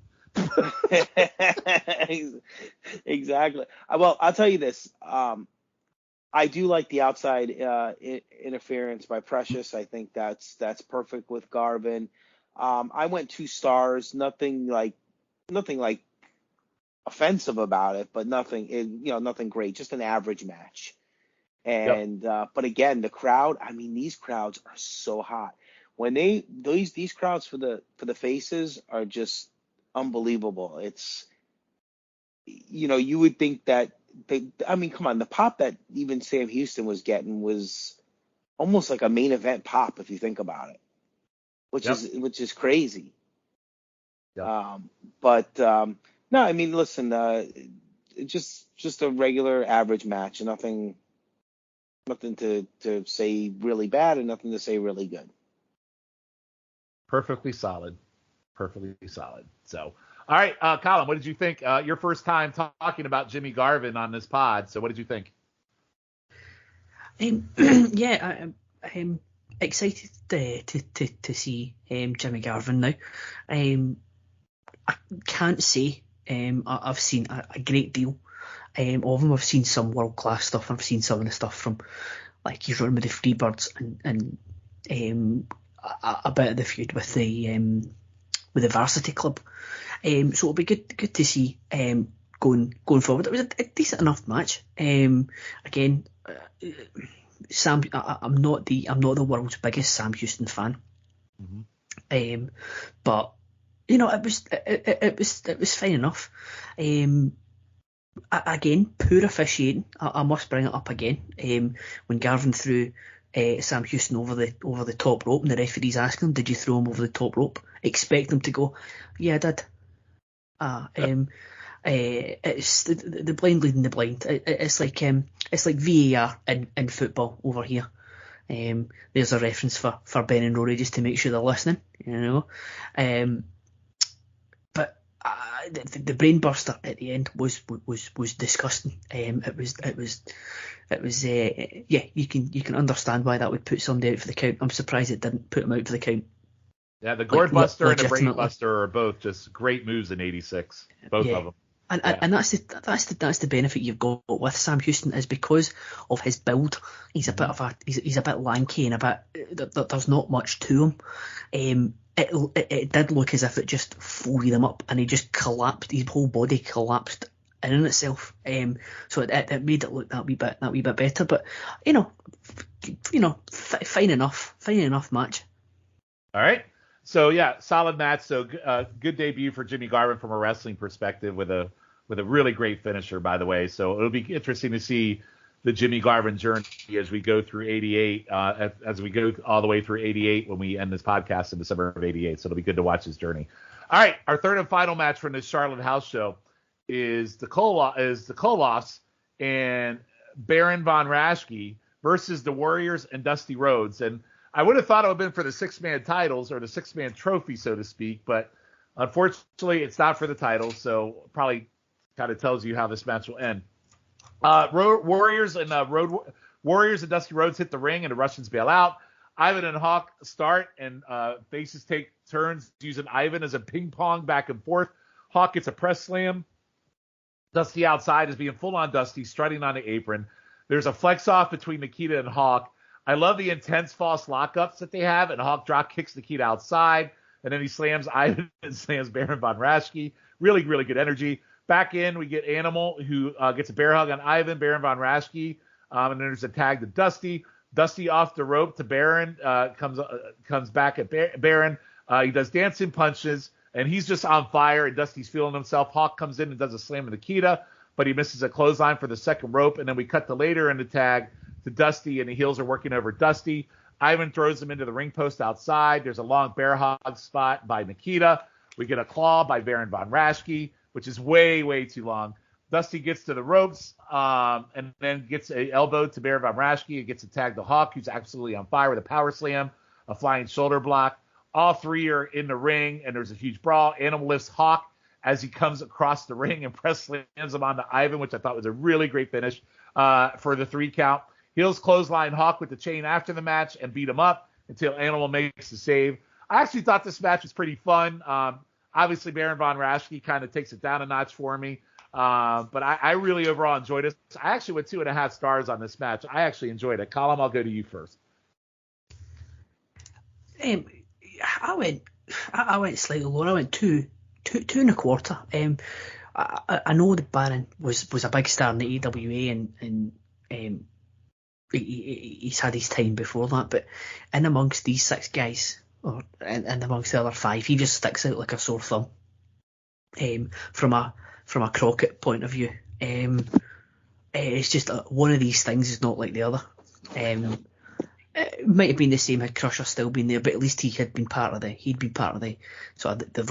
Exactly. Well, I'll tell you this. I do like the outside interference by Precious. I think that's perfect with Garvin. I went 2 stars. Nothing like offensive about it, but nothing great. Just an average match. And but again, the crowd. I mean, these crowds are so hot. When these crowds for the faces are just unbelievable. It's you would think that come on, the pop that even Sam Houston was getting was almost like a main event pop if you think about it, which is crazy. Yep. No, I mean, listen, just a regular average match, nothing to say really bad and nothing to say really good. Perfectly solid. So, all right, Colin, what did you think? Your first time talking about Jimmy Garvin on this pod. So, what did you think? I'm excited to see Jimmy Garvin now. I can't say I've seen a great deal of him. I've seen some world class stuff. I've seen some of the stuff from like he's running with the Freebirds and a bit of the feud with the Varsity Club. So it'll be good to see going forward. It was a decent enough match. Again, Sam, I'm not the world's biggest Sam Houston fan. Mm-hmm. But it was fine enough. Again, poor officiating. I must bring it up again. When Garvin threw Sam Houston over the top rope, and the referee's asking him, "Did you throw him over the top rope?" Expect him to go, "Yeah, I did." It's the blind leading the blind. It's like VAR in football over here. There's a reference for Ben and Rory just to make sure they're listening, But the brain buster at the end was disgusting. It was you can understand why that would put somebody out for the count. I'm surprised it didn't put him out for the count. Yeah, the Gourd Buster and the Brain Buster are both just great moves in '86. Both of them. And that's the benefit you've got with Sam Houston, is because of his build. He's a bit of he's a bit lanky, and there's not much to him. It did look as if it just folded him up, and he just collapsed. His whole body collapsed in itself. So it made it look that wee bit better. But fine enough match. All right. So yeah, solid match. So good debut for Jimmy Garvin from a wrestling perspective with a really great finisher, by the way. So it'll be interesting to see the Jimmy Garvin journey as we go through 88, as we go all the way through 88 when we end this podcast in December of 88. So it'll be good to watch his journey. All right, our third and final match from this Charlotte house show is the Koloffs and Baron Von Raschke versus the Warriors and Dusty Rhodes. And I would have thought it would have been for the six-man titles, or the six-man trophy, so to speak, but unfortunately it's not for the titles, so probably kind of tells you how this match will end. Warriors and Dusty Rhodes hit the ring, and the Russians bail out. Ivan and Hawk start, and faces take turns using Ivan as a ping pong back and forth. Hawk gets a press slam. Dusty outside is being full-on Dusty, strutting on the apron. There's a flex-off between Nikita and Hawk. I love the intense false lockups that they have, and Hawk drop kicks Nikita outside, and then he slams Ivan and slams Baron Von Raschke. Really, really good energy. Back in, we get Animal, who gets a bear hug on Ivan, Baron Von Raschke, and then there's a tag to Dusty. Dusty off the rope to Baron, comes back at Baron. He does dancing punches, and he's just on fire, and Dusty's feeling himself. Hawk comes in and does a slam to Nikita, but he misses a clothesline for the second rope, and then we cut to later in the tag to Dusty, and the heels are working over Dusty. Ivan throws him into the ring post outside. There's a long bear hug spot by Nikita. We get a claw by Baron Von Raschke, which is way, way too long. Dusty gets to the ropes, and then gets an elbow to Baron Von Raschke. It gets a tag to Hawk, who's absolutely on fire with a power slam, a flying shoulder block. All three are in the ring, and there's a huge brawl. Animal lifts Hawk as he comes across the ring and press slams him onto Ivan, which I thought was a really great finish for the 3 count. Heels clothesline Hawk with the chain after the match and beat him up until Animal makes the save. I actually thought this match was pretty fun. Obviously, Baron Von Raschke kind of takes it down a notch for me. But I really overall enjoyed it. I actually went 2.5 stars on this match. I actually enjoyed it. Colin, I'll go to you first. I went slightly lower. I went two and a quarter. I know that Baron was a big star in the AWA, and he's had his time before that, but in amongst these 6 guys, or in amongst the other 5, he just sticks out like a sore thumb. From a Crockett point of view, it's just one of these things is not like the other. It might have been the same had Crusher still been there, but at least he'd been part of the sort of the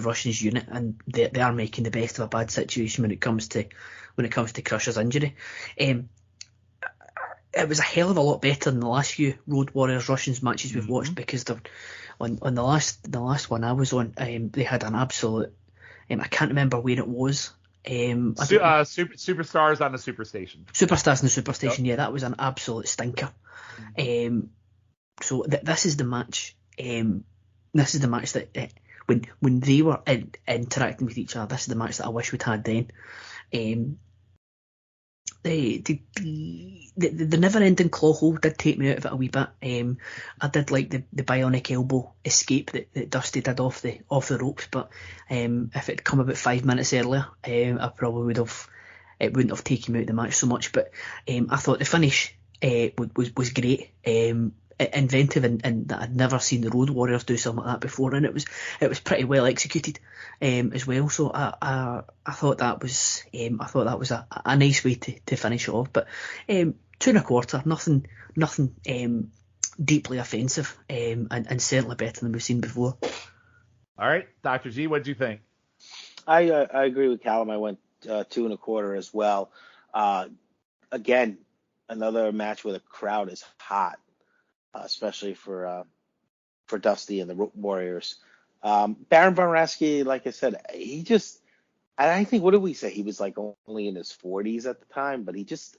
Russians unit, and they are making the best of a bad situation when it comes to Crusher's injury. It was a hell of a lot better than the last few Road Warriors Russians matches we've watched, because on the last one I was on, they had an absolute. I can't remember where it was. Superstars on the Superstation. Superstars on the Superstation. Yep. Yeah, that was an absolute stinker. So this is the match. This is the match that when they were interacting with each other, this is the match that I wish we'd had then. The never-ending claw hold did take me out of it a wee bit. I did like the bionic elbow escape that Dusty did off the ropes, but if it had come about 5 minutes earlier, I probably it wouldn't have taken me out of the match so much. But I thought the finish was great, inventive, and that I'd never seen the Road Warriors do something like that before, and it was pretty well executed as well. So I thought that was a nice way to finish it off. But 2 and a quarter, nothing deeply offensive, and certainly better than we've seen before. All right, Dr. G, what did you think? I agree with Callum. I went 2 and a quarter as well. Again, another match where the crowd is hot, especially for Dusty and the Warriors. Baron Von Raschke, like I said, I think, what did we say? He was like only in his 40s at the time, but he just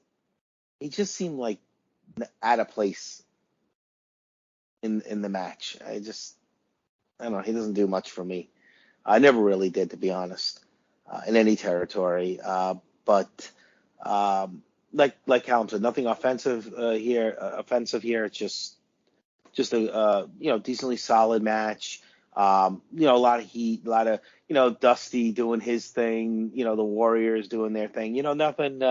seemed like out of place in the match. I don't know. He doesn't do much for me. I never really did, to be honest. in any territory. But like Callum said, nothing offensive here. It's just a decently solid match. A lot of heat, a lot of Dusty doing his thing. The Warriors doing their thing. Nothing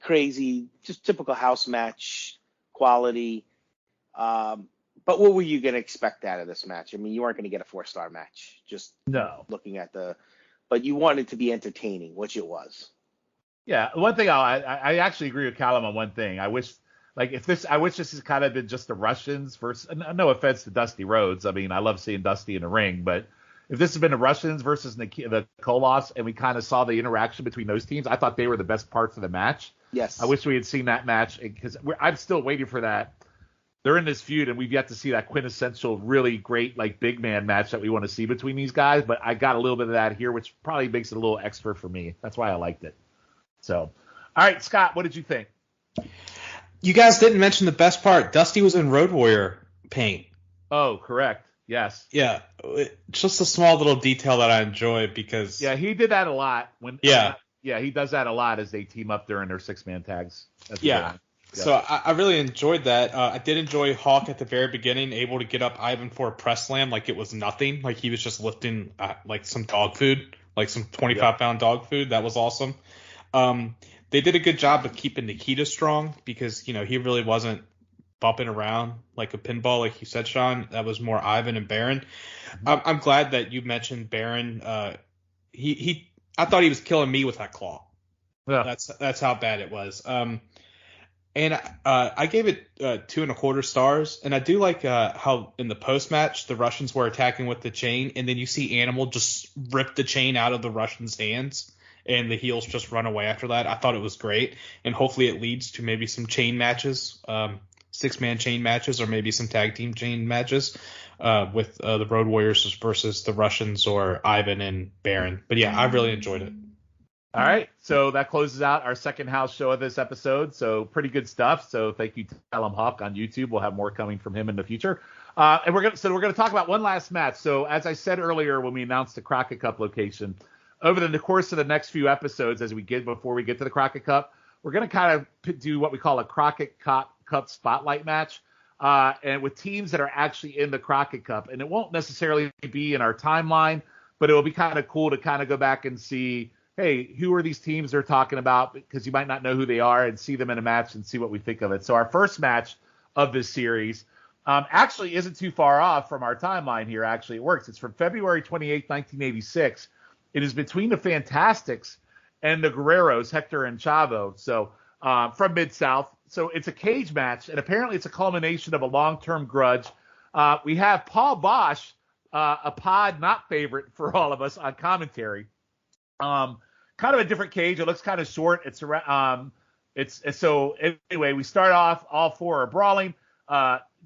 crazy. Just typical house match quality. But what were you going to expect out of this match? I mean, you weren't going to get a 4-star match. Just No. looking at but you wanted to be entertaining, which it was. Yeah, one thing I actually agree with Callum on one thing. I wish this has kind of been just the Russians versus. No offense to Dusty Rhodes. I mean, I love seeing Dusty in the ring, but if this had been the Russians versus the Koloffs, and we kind of saw the interaction between those teams, I thought they were the best parts of the match. Yes. I wish we had seen that match because I'm still waiting for that. They're in this feud, and we've yet to see that quintessential, really great, big man match that we want to see between these guys. But I got a little bit of that here, which probably makes it a little extra for me. That's why I liked it. So, all right, Scott, what did you think? You guys didn't mention the best part. Dusty was in Road Warrior paint. Oh, correct. Yes. Yeah, just a small little detail that I enjoy because. Yeah, he did that a lot. He does that a lot as they team up during their 6-man tags. Yeah. So I really enjoyed that. I did enjoy Hawk at the very beginning, able to get up Ivan for a press slam like it was nothing, like he was just lifting some dog food, like some 25-pound dog food. That was awesome. They did a good job of keeping Nikita strong because he really wasn't bumping around like a pinball, like you said, Sean. That was more Ivan and Baron. I'm glad that you mentioned Baron. I thought he was killing me with that claw. Yeah. That's how bad it was. And I gave it 2.25 stars. And I do like how in the post-match, the Russians were attacking with the chain. And then you see Animal just rip the chain out of the Russians' hands. And the heels just run away after that. I thought it was great. And hopefully it leads to maybe some chain matches, 6-man chain matches, or maybe some tag team chain matches with the Road Warriors versus the Russians or Ivan and Baron. But yeah, I really enjoyed it. All right, so that closes out our second house show of this episode. So pretty good stuff. So thank you to Callum Hawk on YouTube. We'll have more coming from him in the future. And we're gonna talk about one last match. So as I said earlier when we announced the Crockett Cup location, over the course of the next few episodes, before we get to the Crockett Cup, we're gonna kind of do what we call a Crockett Cup Spotlight match, and with teams that are actually in the Crockett Cup. And it won't necessarily be in our timeline, but it will be kind of cool to kind of go back and see, hey, who are these teams they're talking about? Because you might not know who they are, and see them in a match and see what we think of it. So our first match of this series actually isn't too far off from our timeline here. Actually, it works. It's from February 28, 1986. It is between the Fantastics and the Guerreros, Hector and Chavo. So from Mid-South. So it's a cage match, and apparently it's a culmination of a long-term grudge. We have Paul Bosch, a pod not favorite for all of us, on commentary. Kind of a different cage. It looks kind of short. So anyway, we start off, all four are brawling.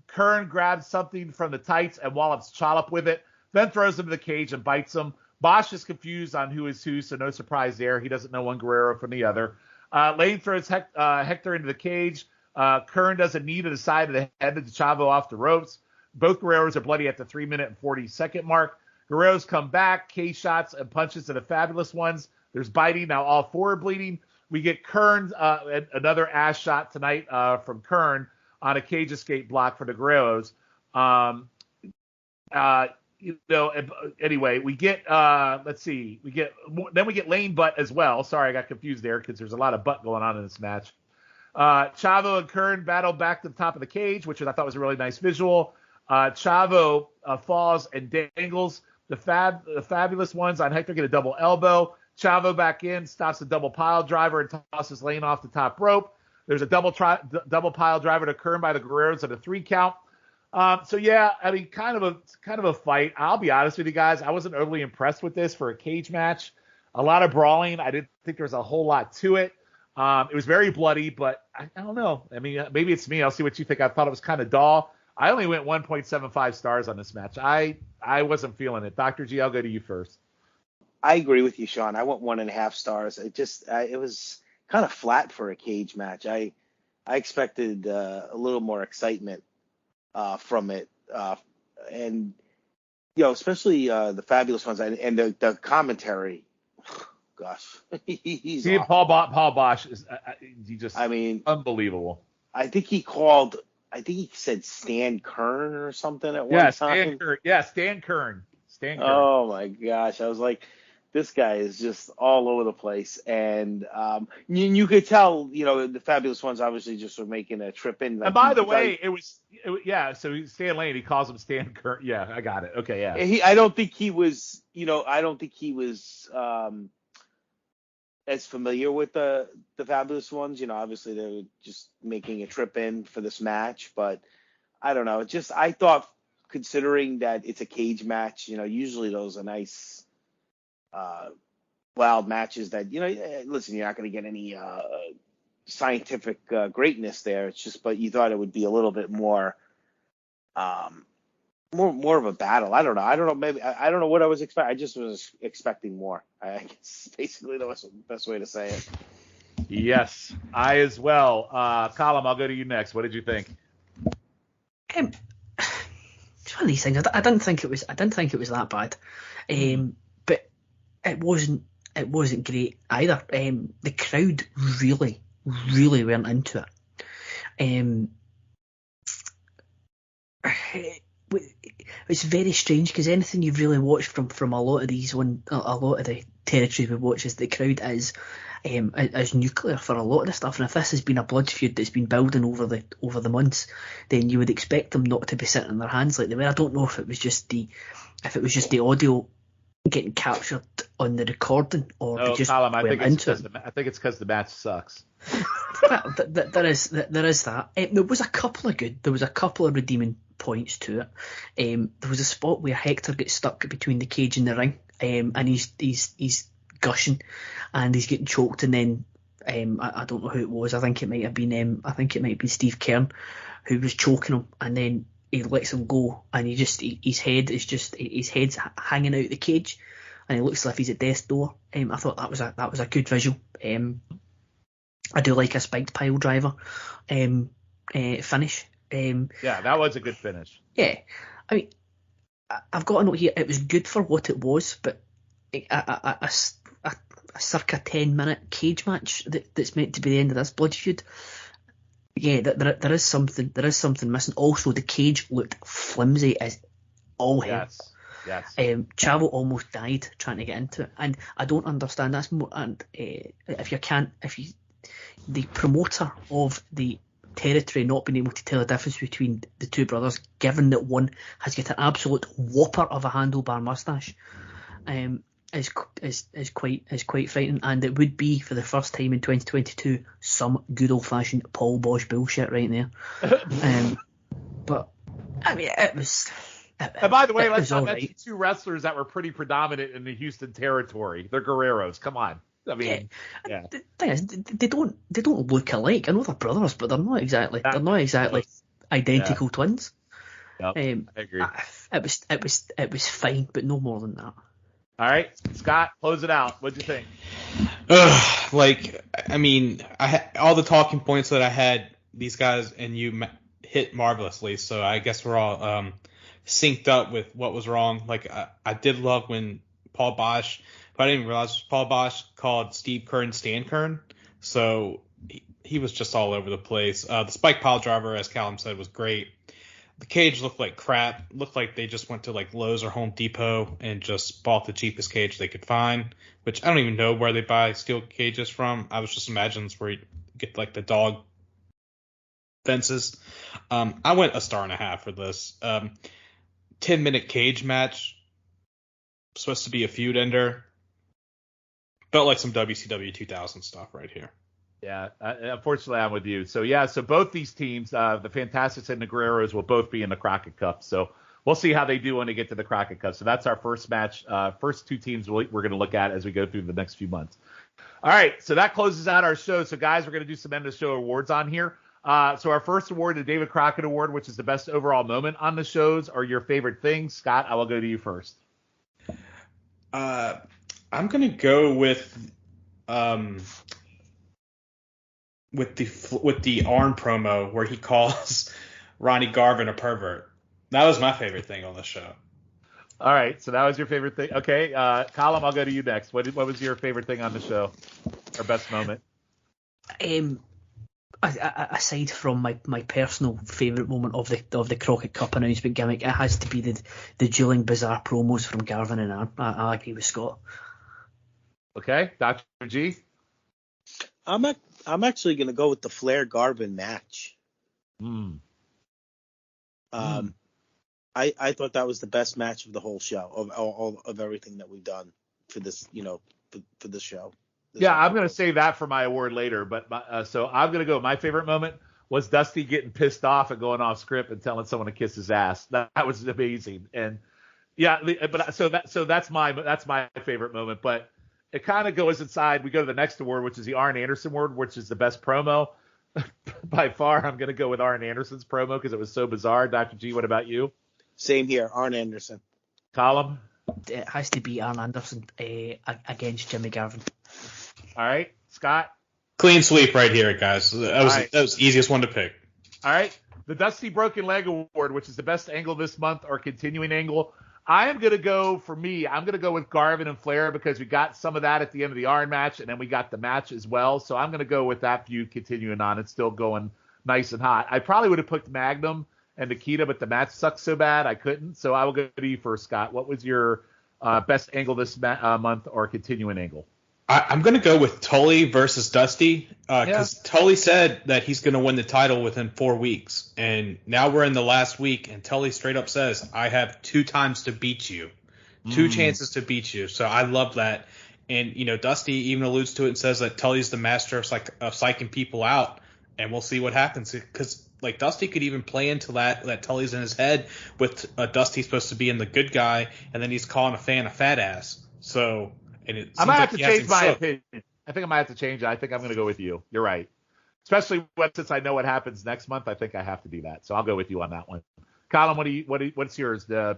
Kern grabs something from the tights and wallops Charlotte with it, then throws him to the cage and bites him. Bosch is confused on who is who, so no surprise there. He doesn't know one Guerrero from the other. Lane throws Hector into the cage. Kern does a knee to the side of the head to Chavo off the ropes. Both Guerreros are bloody at the 3-minute and 40-second mark. Guerreros come back, cage shots and punches to the Fabulous Ones. There's biting. Now all four are bleeding. We get Kern, another ass shot tonight from Kern on a cage escape block for the Guerreros. Anyway, we get we get Lane butt as well. Sorry, I got confused there because there's a lot of butt going on in this match. Chavo and Kern battle back to the top of the cage, which I thought was a really nice visual. Chavo falls and dangles. The Fabulous Ones on Hector get a double elbow. Chavo back in, stops the double pile driver and tosses Lane off the top rope. There's a double pile driver to Kern by the Guerreros at a 3 count. So yeah, I mean, kind of a fight. I'll be honest with you guys, I wasn't overly impressed with this for a cage match. A lot of brawling. I didn't think there was a whole lot to it. It was very bloody, but I don't know. I mean, maybe it's me. I'll see what you think. I thought it was kind of dull. I only went 1.75 stars on this match. I wasn't feeling it. Dr. G, I'll go to you first. I agree with you, Sean. I went 1.5 stars. It was kind of flat for a cage match. I expected a little more excitement from it, and especially the Fabulous Ones and the commentary. gosh, he's See, awful. Paul Bosch is unbelievable. I think he said Stan Kern or something at one time. Stan Kern. Oh my gosh, I was like, this guy is just all over the place, and you could tell, the Fabulous Ones obviously just were making a trip in. Like, and by the way, so Stan Lane, he calls him Stan Kern. Yeah, I got it. Okay, yeah. I don't think he was, as familiar with the Fabulous Ones. Obviously they were just making a trip in for this match, but I don't know. I thought, considering that it's a cage match, usually those are nice, wild matches that, listen, you're not going to get any scientific greatness there. It's just, but you thought it would be a little bit more of a battle. I don't know. Maybe I don't know what I was expecting. I just was expecting more. I guess basically that was the best way to say it. Yes, I as well. Colin, I'll go to you next. What did you think? It's one of these things. I didn't think it was that bad, but it wasn't great either. The crowd really weren't into it. It's very strange because anything you've really watched from a lot of these a lot of the territories we watch is the crowd is nuclear for a lot of the stuff, and if this has been a blood feud that's been building over the months, then you would expect them not to be sitting on their hands like they were. I don't know if it was just the audio getting captured on the recording, or they just Colin, weren't into it. I think it's because the match sucks. Well, there is that. There was a couple of redeeming points to it. There was a spot where Hector gets stuck between the cage and the ring, and he's gushing and he's getting choked, and then I don't know who it was. I think it might have been Steve Kern who was choking him, and then he lets him go, and his head's hanging out the cage, and he looks like he's at death's door. I thought that was a good visual. I do like a spiked pile driver finish. Yeah, that was a good finish. Yeah, I mean, I've got a note here. It was good for what it was, but a circa 10-minute cage match that's meant to be the end of this blood feud. Yeah, there is something missing. Also, the cage looked flimsy as all hell. Yes. Chavo almost died trying to get into it, and I don't understand that. And the promoter of the territory not being able to tell the difference between the two brothers, given that one has got an absolute whopper of a handlebar mustache, is quite frightening, and it would be for the first time in 2022 some good old fashioned Paul Bosch bullshit right there. But I mean, it was. And by the way, let's not mention mention two wrestlers that were pretty predominant in the Houston territory. They're Guerreros. Come on. I mean, yeah. The thing is, they don't look alike. I know they're brothers, but they're not exactly identical twins. Yep, I agree. It was fine, but no more than that. All right, Scott, close it out. What'd you think? All the talking points that I had, these guys and you hit marvelously. So I guess we're all synced up with what was wrong. Like I did love when Paul Bosch, but I didn't realize it was Paul Bosch, called Steve Kern Stan Kern. So he was just all over the place. The spike pile driver, as Callum said, was great. The cage looked like crap. Looked like they just went to like Lowe's or Home Depot and just bought the cheapest cage they could find, which I don't even know where they buy steel cages from. I was just imagining it's where you get like the dog fences. I went 1.5 stars for this. 10-minute cage match. Supposed to be a feud ender. Felt like some WCW 2000 stuff right here. Yeah, unfortunately, I'm with you. So both these teams, the Fantastics and the Guerreros, will both be in the Crockett Cup. So we'll see how they do when they get to the Crockett Cup. So that's our first match, first two teams we're going to look at as we go through the next few months. All right, so that closes out our show. So, guys, we're going to do some end of show awards on here. So our first award, the David Crockett Award, which is the best overall moment on the shows, or your favorite things. Scott, I will go to you first. I'm going to go with the Arn promo where he calls Ronnie Garvin a pervert. That was my favorite thing on the show. All right, so that was your favorite thing. Okay, Colin, I'll go to you next. What was your favorite thing on the show, or best moment? Aside from my personal favourite moment of the Crockett Cup announcement gimmick, it has to be the dueling bizarre promos from Garvin and Arn. I agree with Scott. Okay, Dr. G. I'm actually going to go with the Flair Garvin match. I thought that was the best match of the whole show, of everything that we've done for this, for this show. I'm going to save that for my award later. But so I'm going to go. My favorite moment was Dusty getting pissed off and going off script and telling someone to kiss his ass. That was amazing. And that's my favorite moment. But it kind of goes inside. We go to the next award, which is the Arn Anderson award, which is the best promo. By far, I'm going to go with Arn Anderson's promo because it was so bizarre. Dr. G, what about you? Same here, Arn Anderson. Column? It has to be Arn Anderson against Jimmy Garvin. All right, Scott? Clean sweep right here, guys. That was the easiest one to pick. All right, the Dusty Broken Leg Award, which is the best angle this month or continuing angle. I'm going to go with Garvin and Flair because we got some of that at the end of the Arn match, and then we got the match as well. So I'm going to go with that feud continuing on. It's still going nice and hot. I probably would have picked Magnum and Nikita, but the match sucked so bad I couldn't. So I will go to you first, Scott. What was your best angle this month or continuing angle? I'm going to go with Tully versus Dusty because Tully said that he's going to win the title within 4 weeks. And now we're in the last week, and Tully straight up says, I have 2 times to beat you, 2 chances to beat you. So I love that. And, Dusty even alludes to it and says that Tully's the master of psyching people out. And we'll see what happens because, Dusty could even play into that Tully's in his head with Dusty supposed to be in the good guy, and then he's calling a fan a fat ass. So... I might have to change my opinion. I think I might have to change it. I think I'm going to go with you. You're right. Especially since I know what happens next month. I think I have to do that. So I'll go with you on that one. Colin, what's yours? The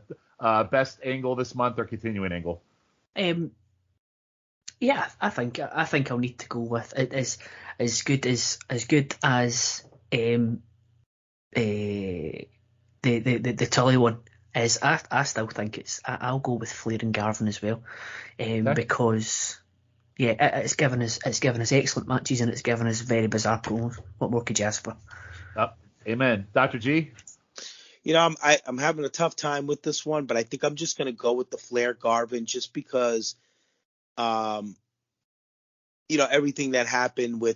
best angle this month or continuing angle? Yeah, I think I'll need to go with it as good as the Tully one. I still think I'll go with Flair and Garvin as well, because it's given us excellent matches and it's given us very bizarre promos. What more could you ask for? Amen. Dr. G? I'm having a tough time with this one, but I think I'm just going to go with the Flair Garvin just because, everything that happened when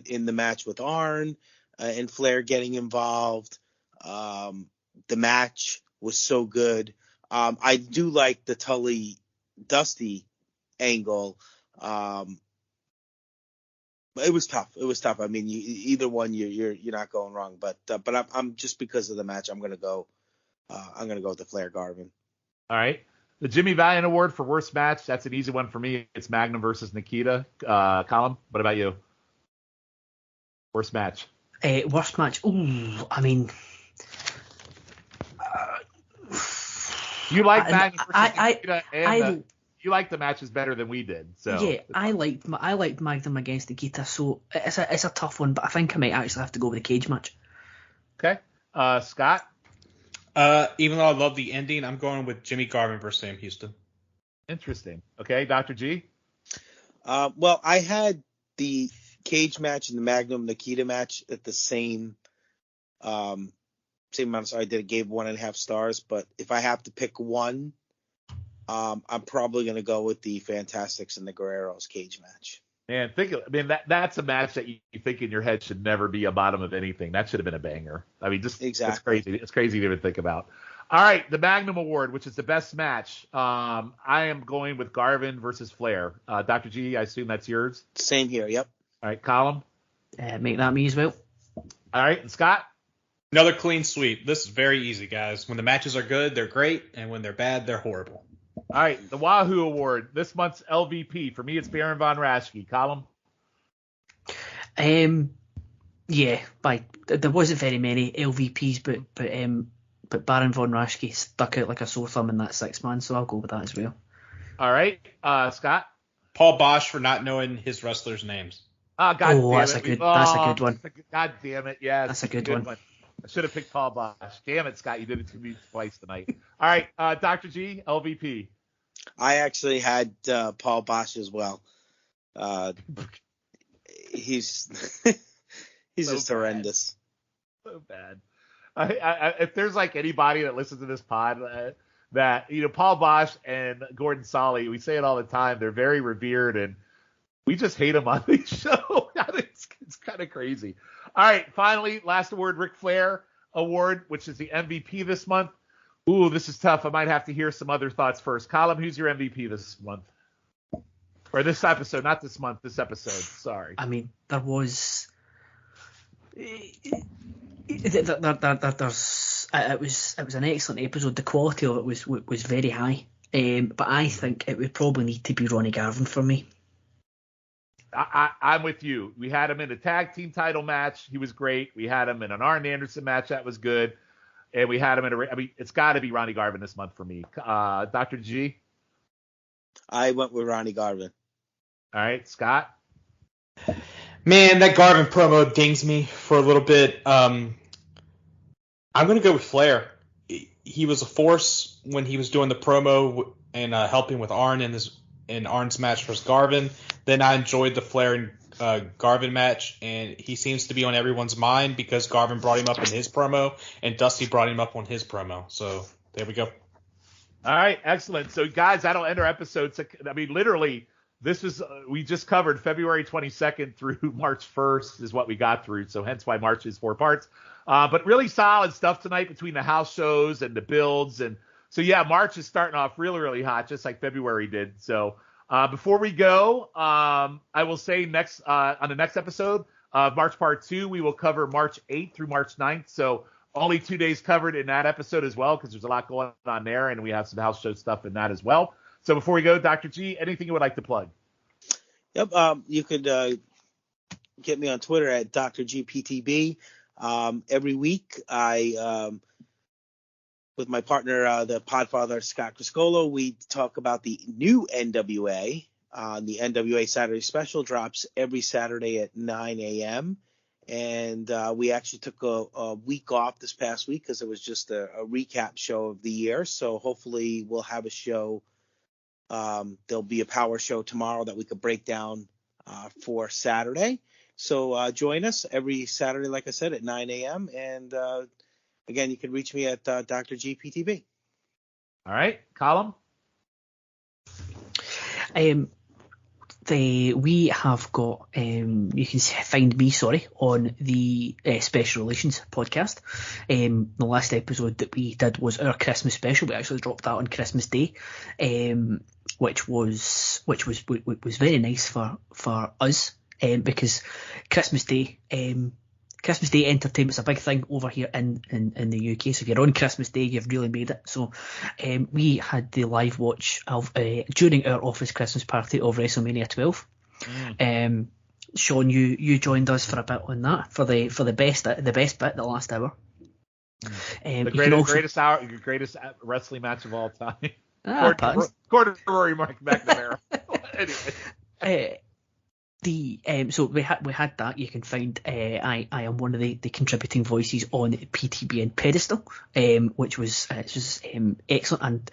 in the match with Arn and Flair getting involved, the match was so good. I do like the Tully Dusty angle. It was tough. I mean, either one, you're not going wrong. But I'm just because of the match, I'm gonna go with the Flair Garvin. All right. The Jimmy Valiant Award for worst match. That's an easy one for me. It's Magnum versus Nikita. Colin, what about you? Worst match. Worst match. Ooh, I mean. You like Magnum versus Nikita, and you like the matches better than we did. So yeah, I liked Magnum against Nikita. So it's a tough one, but I think I might actually have to go with the cage match. Okay, Scott. Even though I love the ending, I'm going with Jimmy Garvin versus Sam Houston. Interesting. Okay, Dr. G. Well, I had the cage match and the Magnum Nikita match at the same amount. So I gave 1.5 stars, but if I have to pick one, I'm probably going to go with the Fantastics and the Guerreros cage match. Man, that's a match that you think in your head should never be a bottom of anything. That should have been a banger. I mean, just exactly. It's crazy. It's crazy to even think about. All right, the Magnum Award, which is the best match. I am going with Garvin versus Flair. Dr. G, I assume that's yours. Same here. Yep. All right, Colin. Make that me as well. All right, and Scott. Another clean sweep. This is very easy, guys. When the matches are good, they're great, and when they're bad, they're horrible. All right, the Wahoo Award. This month's LVP. For me, it's Baron Von Raschke. Colin? Yeah, there wasn't very many LVPs, but Baron Von Raschke stuck out like a sore thumb in that 6-man, so I'll go with that as well. All right, Scott? Paul Bosch for not knowing his wrestlers' names. That's a good one. God damn it, yeah. That's a good one. I should have picked Paul Bosch. Damn it, Scott. You did it to me twice tonight. All right, Dr. G, LVP. I actually had Paul Bosch as well. He's So just horrendous. So bad. If there's like anybody that listens to this pod that, Paul Bosch and Gordon Solly, we say it all the time. They're very revered, and we just hate them on this show. It's kind of crazy. All right, finally, last award, Ric Flair Award, which is the MVP this month. Ooh, this is tough. I might have to hear some other thoughts first. Colin, who's your MVP this month? Or this episode, not this month, this episode. Sorry. I mean, there was... It was an excellent episode. The quality of it was very high. But I think it would probably need to be Ronnie Garvin for me. I'm with you. We had him in a tag team title match. He was great. We had him in an Arn Anderson match. That was good. And we had him it's got to be Ronnie Garvin this month for me. Dr. G? I went with Ronnie Garvin. All right, Scott? Man, that Garvin promo dings me for a little bit. I'm going to go with Flair. He was a force when he was doing the promo and helping with Arn in Arn's match versus Garvin. Then I enjoyed the Flair and Garvin match, and he seems to be on everyone's mind because Garvin brought him up in his promo, and Dusty brought him up on his promo. So there we go. All right, excellent. So, guys, that'll end our episode. So, I mean, literally, this is we just covered February 22nd through March 1st is what we got through. So hence why March is 4 parts. But really solid stuff tonight between the house shows and the builds. And so, yeah, March is starting off really, really hot, just like February did. So before we go, I will say on the next episode of March Part 2, we will cover March 8th through March 9th. So only 2 days covered in that episode as well, because there's a lot going on there, and we have some house show stuff in that as well. So before we go, Dr. G, anything you would like to plug? Yep. You could get me on Twitter at Dr. GPTB. Every week, I with my partner, the Podfather Scott Criscolo, we talk about the new NWA. The NWA Saturday Special drops every Saturday at 9 a.m. And we actually took a week off this past week because it was just a recap show of the year. So hopefully we'll have a show. There'll be a power show tomorrow that we could break down for Saturday. So join us every Saturday, like I said, at 9 a.m. And again, you can reach me at Dr. GPTV. All right, Colin. We have got, you can find me, on the Special Relations podcast. The last episode that we did was our Christmas special. We actually dropped that on Christmas Day, which was very nice for us, because Christmas Day entertainment's a big thing over here in the UK. So if you're on Christmas Day, you've really made it. So we had the live watch of during our office Christmas party of WrestleMania 12. Sean, you joined us for a bit on that for the best bit, the last hour. The greatest wrestling match of all time. According to Rory McNamara. Anyway. So we had that. You can find I am one of the contributing voices on PTBN Pedestal, which was excellent, and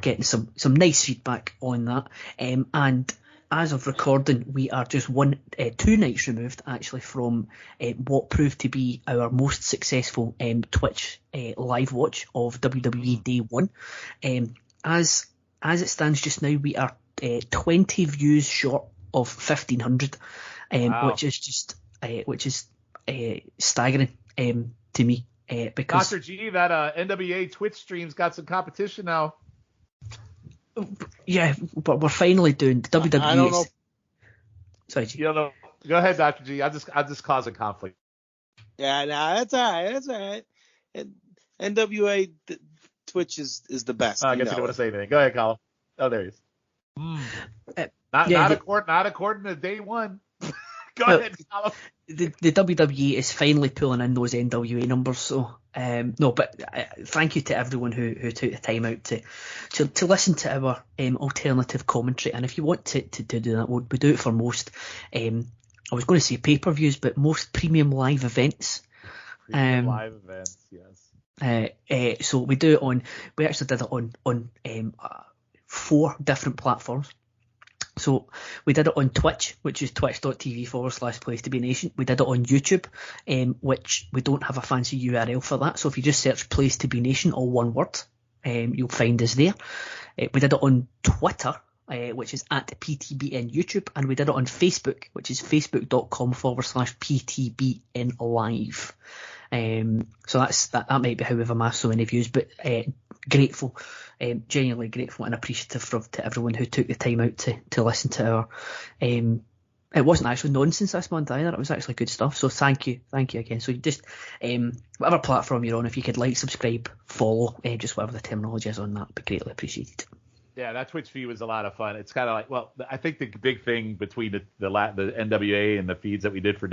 getting some nice feedback on that. And as of recording, we are just 2 nights removed actually from what proved to be our most successful Twitch live watch of WWE Day 1. As it stands just now, we are 20 views short of 1,500, wow. which is staggering to me. Because Dr. G, that NWA Twitch stream's got some competition now. Yeah, but we're finally doing the WWE. I don't know. Sorry, G. You don't know. Go ahead, Dr. G. I'll just cause a conflict. Yeah, no, that's all right. NWA Twitch is the best. I guess you don't want to say anything. Go ahead, Colin. Oh, there he is. Not according to Day 1. Go ahead, Colin. The WWE is finally pulling in those NWA numbers. So but thank you to everyone who took the time out to listen to our alternative commentary. And if you want to do that, we do it for most. I was going to say pay-per-views, but most premium live events. Premium live events, yes. So we actually did it on 4 different platforms. So we did it on Twitch, which is twitch.tv/Place to Be Nation. We did it on YouTube, which we don't have a fancy URL for that. So if you just search Place to Be Nation, all one word, you'll find us there. We did it on Twitter, which is at PTBN YouTube, and we did it on Facebook, which is facebook.com/PTBN Live. So that might be how we've amassed so many views, but grateful, genuinely grateful and appreciative to everyone who took the time out to listen to our. It wasn't actually nonsense this month either. It was actually good stuff. So thank you again. So you just whatever platform you're on, if you could like, subscribe, follow, just whatever the terminology is on that, would be greatly appreciated. Yeah, that Twitch feed was a lot of fun. It's kind of like, well, I think the big thing between the NWA and the feeds that we did for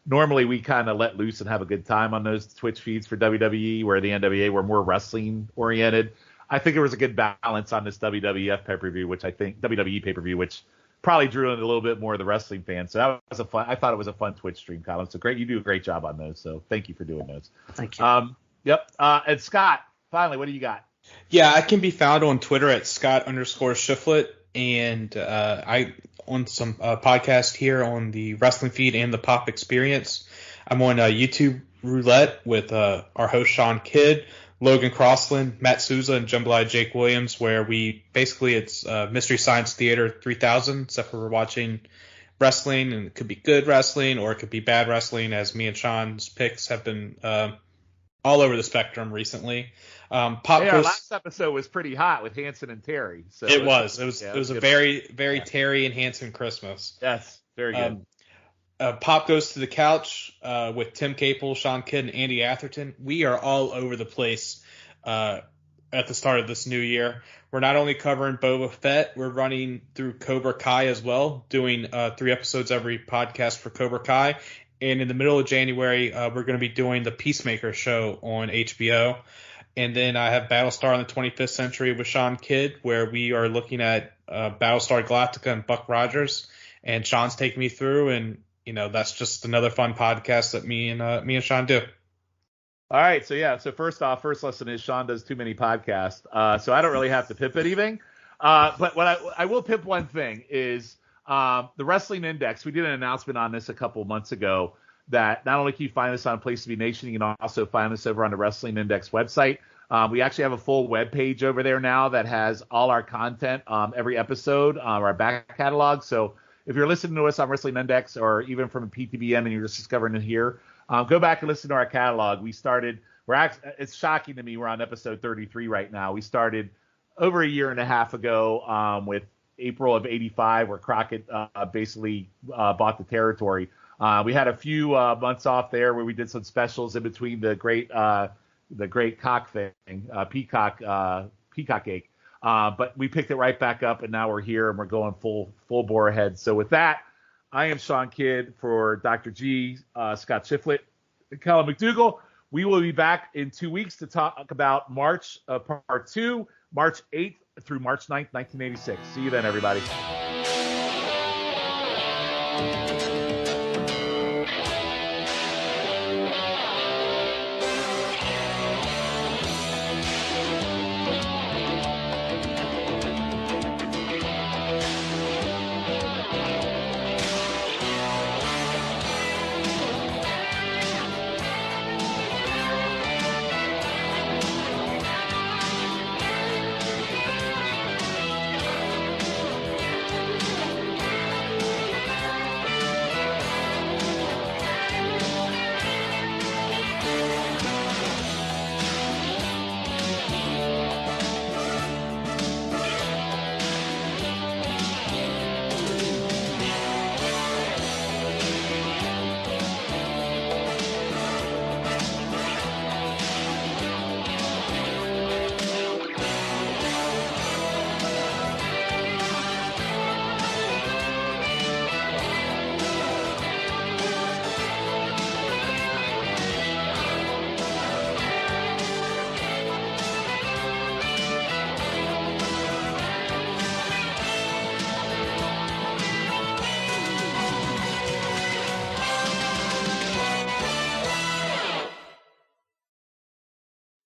normally we kind of let loose and have a good time on those Twitch feeds for WWE, where the NWA were more wrestling oriented. I think there was a good balance on this WWF pay-per-view, which I think WWE pay-per-view, which probably drew in a little bit more of the wrestling fans. So that was I thought it was a fun Twitch stream, Colin. So great, you do a great job on those. So thank you for doing those. Thank you. Yep. And Scott, finally, what do you got? Yeah, I can be found on Twitter at Scott_Shiflett, and I on some podcast here on the Wrestling Feed and the Pop Experience. I'm on YouTube Roulette with our host Sean Kidd, Logan Crossland, Matt Souza, and Jambalaya Jake Williams, where it's Mystery Science Theater 3000, except for we're watching wrestling, and it could be good wrestling or it could be bad wrestling, as me and Sean's picks have been all over the spectrum recently. Our last episode was pretty hot with Hanson and Terry. So it was a very, very Terry and Hanson Christmas. Yes, very good. Pop Goes to the Couch with Tim Capel, Sean Kidd, and Andy Atherton. We are all over the place at the start of this new year. We're not only covering Boba Fett, we're running through Cobra Kai as well, doing 3 episodes every podcast for Cobra Kai. And in the middle of January, we're going to be doing the Peacemaker show on HBO. And then I have Battlestar in the 25th Century with Sean Kidd, where we are looking at Battlestar Galactica and Buck Rogers. And Sean's taking me through, and that's just another fun podcast that me and Sean do. All right, so first lesson is Sean does too many podcasts, so I don't really have to pip anything. But what I will pip one thing is the Wrestling Index. We did an announcement on this a couple months ago that not only can you find us on Place to Be Nation, you can also find us over on the Wrestling Index website. We actually have a full web page over there now that has all our content, every episode, our back catalog. So if you're listening to us on Wrestling Index or even from PTBN and you're just discovering it here, go back and listen to our catalog. It's shocking to me. We're on episode 33 right now. We started over a year and a half ago with April of '85, where Crockett basically bought the territory. We had a few months off there where we did some specials in between the great cock thing, peacock ache. But we picked it right back up, and now we're here, and we're going full bore ahead. So with that, I am Sean Kidd for Dr. G, Scott Shiflett, and Colin McDougall. We will be back in 2 weeks to talk about March Part 2, March 8th through March 9th, 1986. See you then, everybody.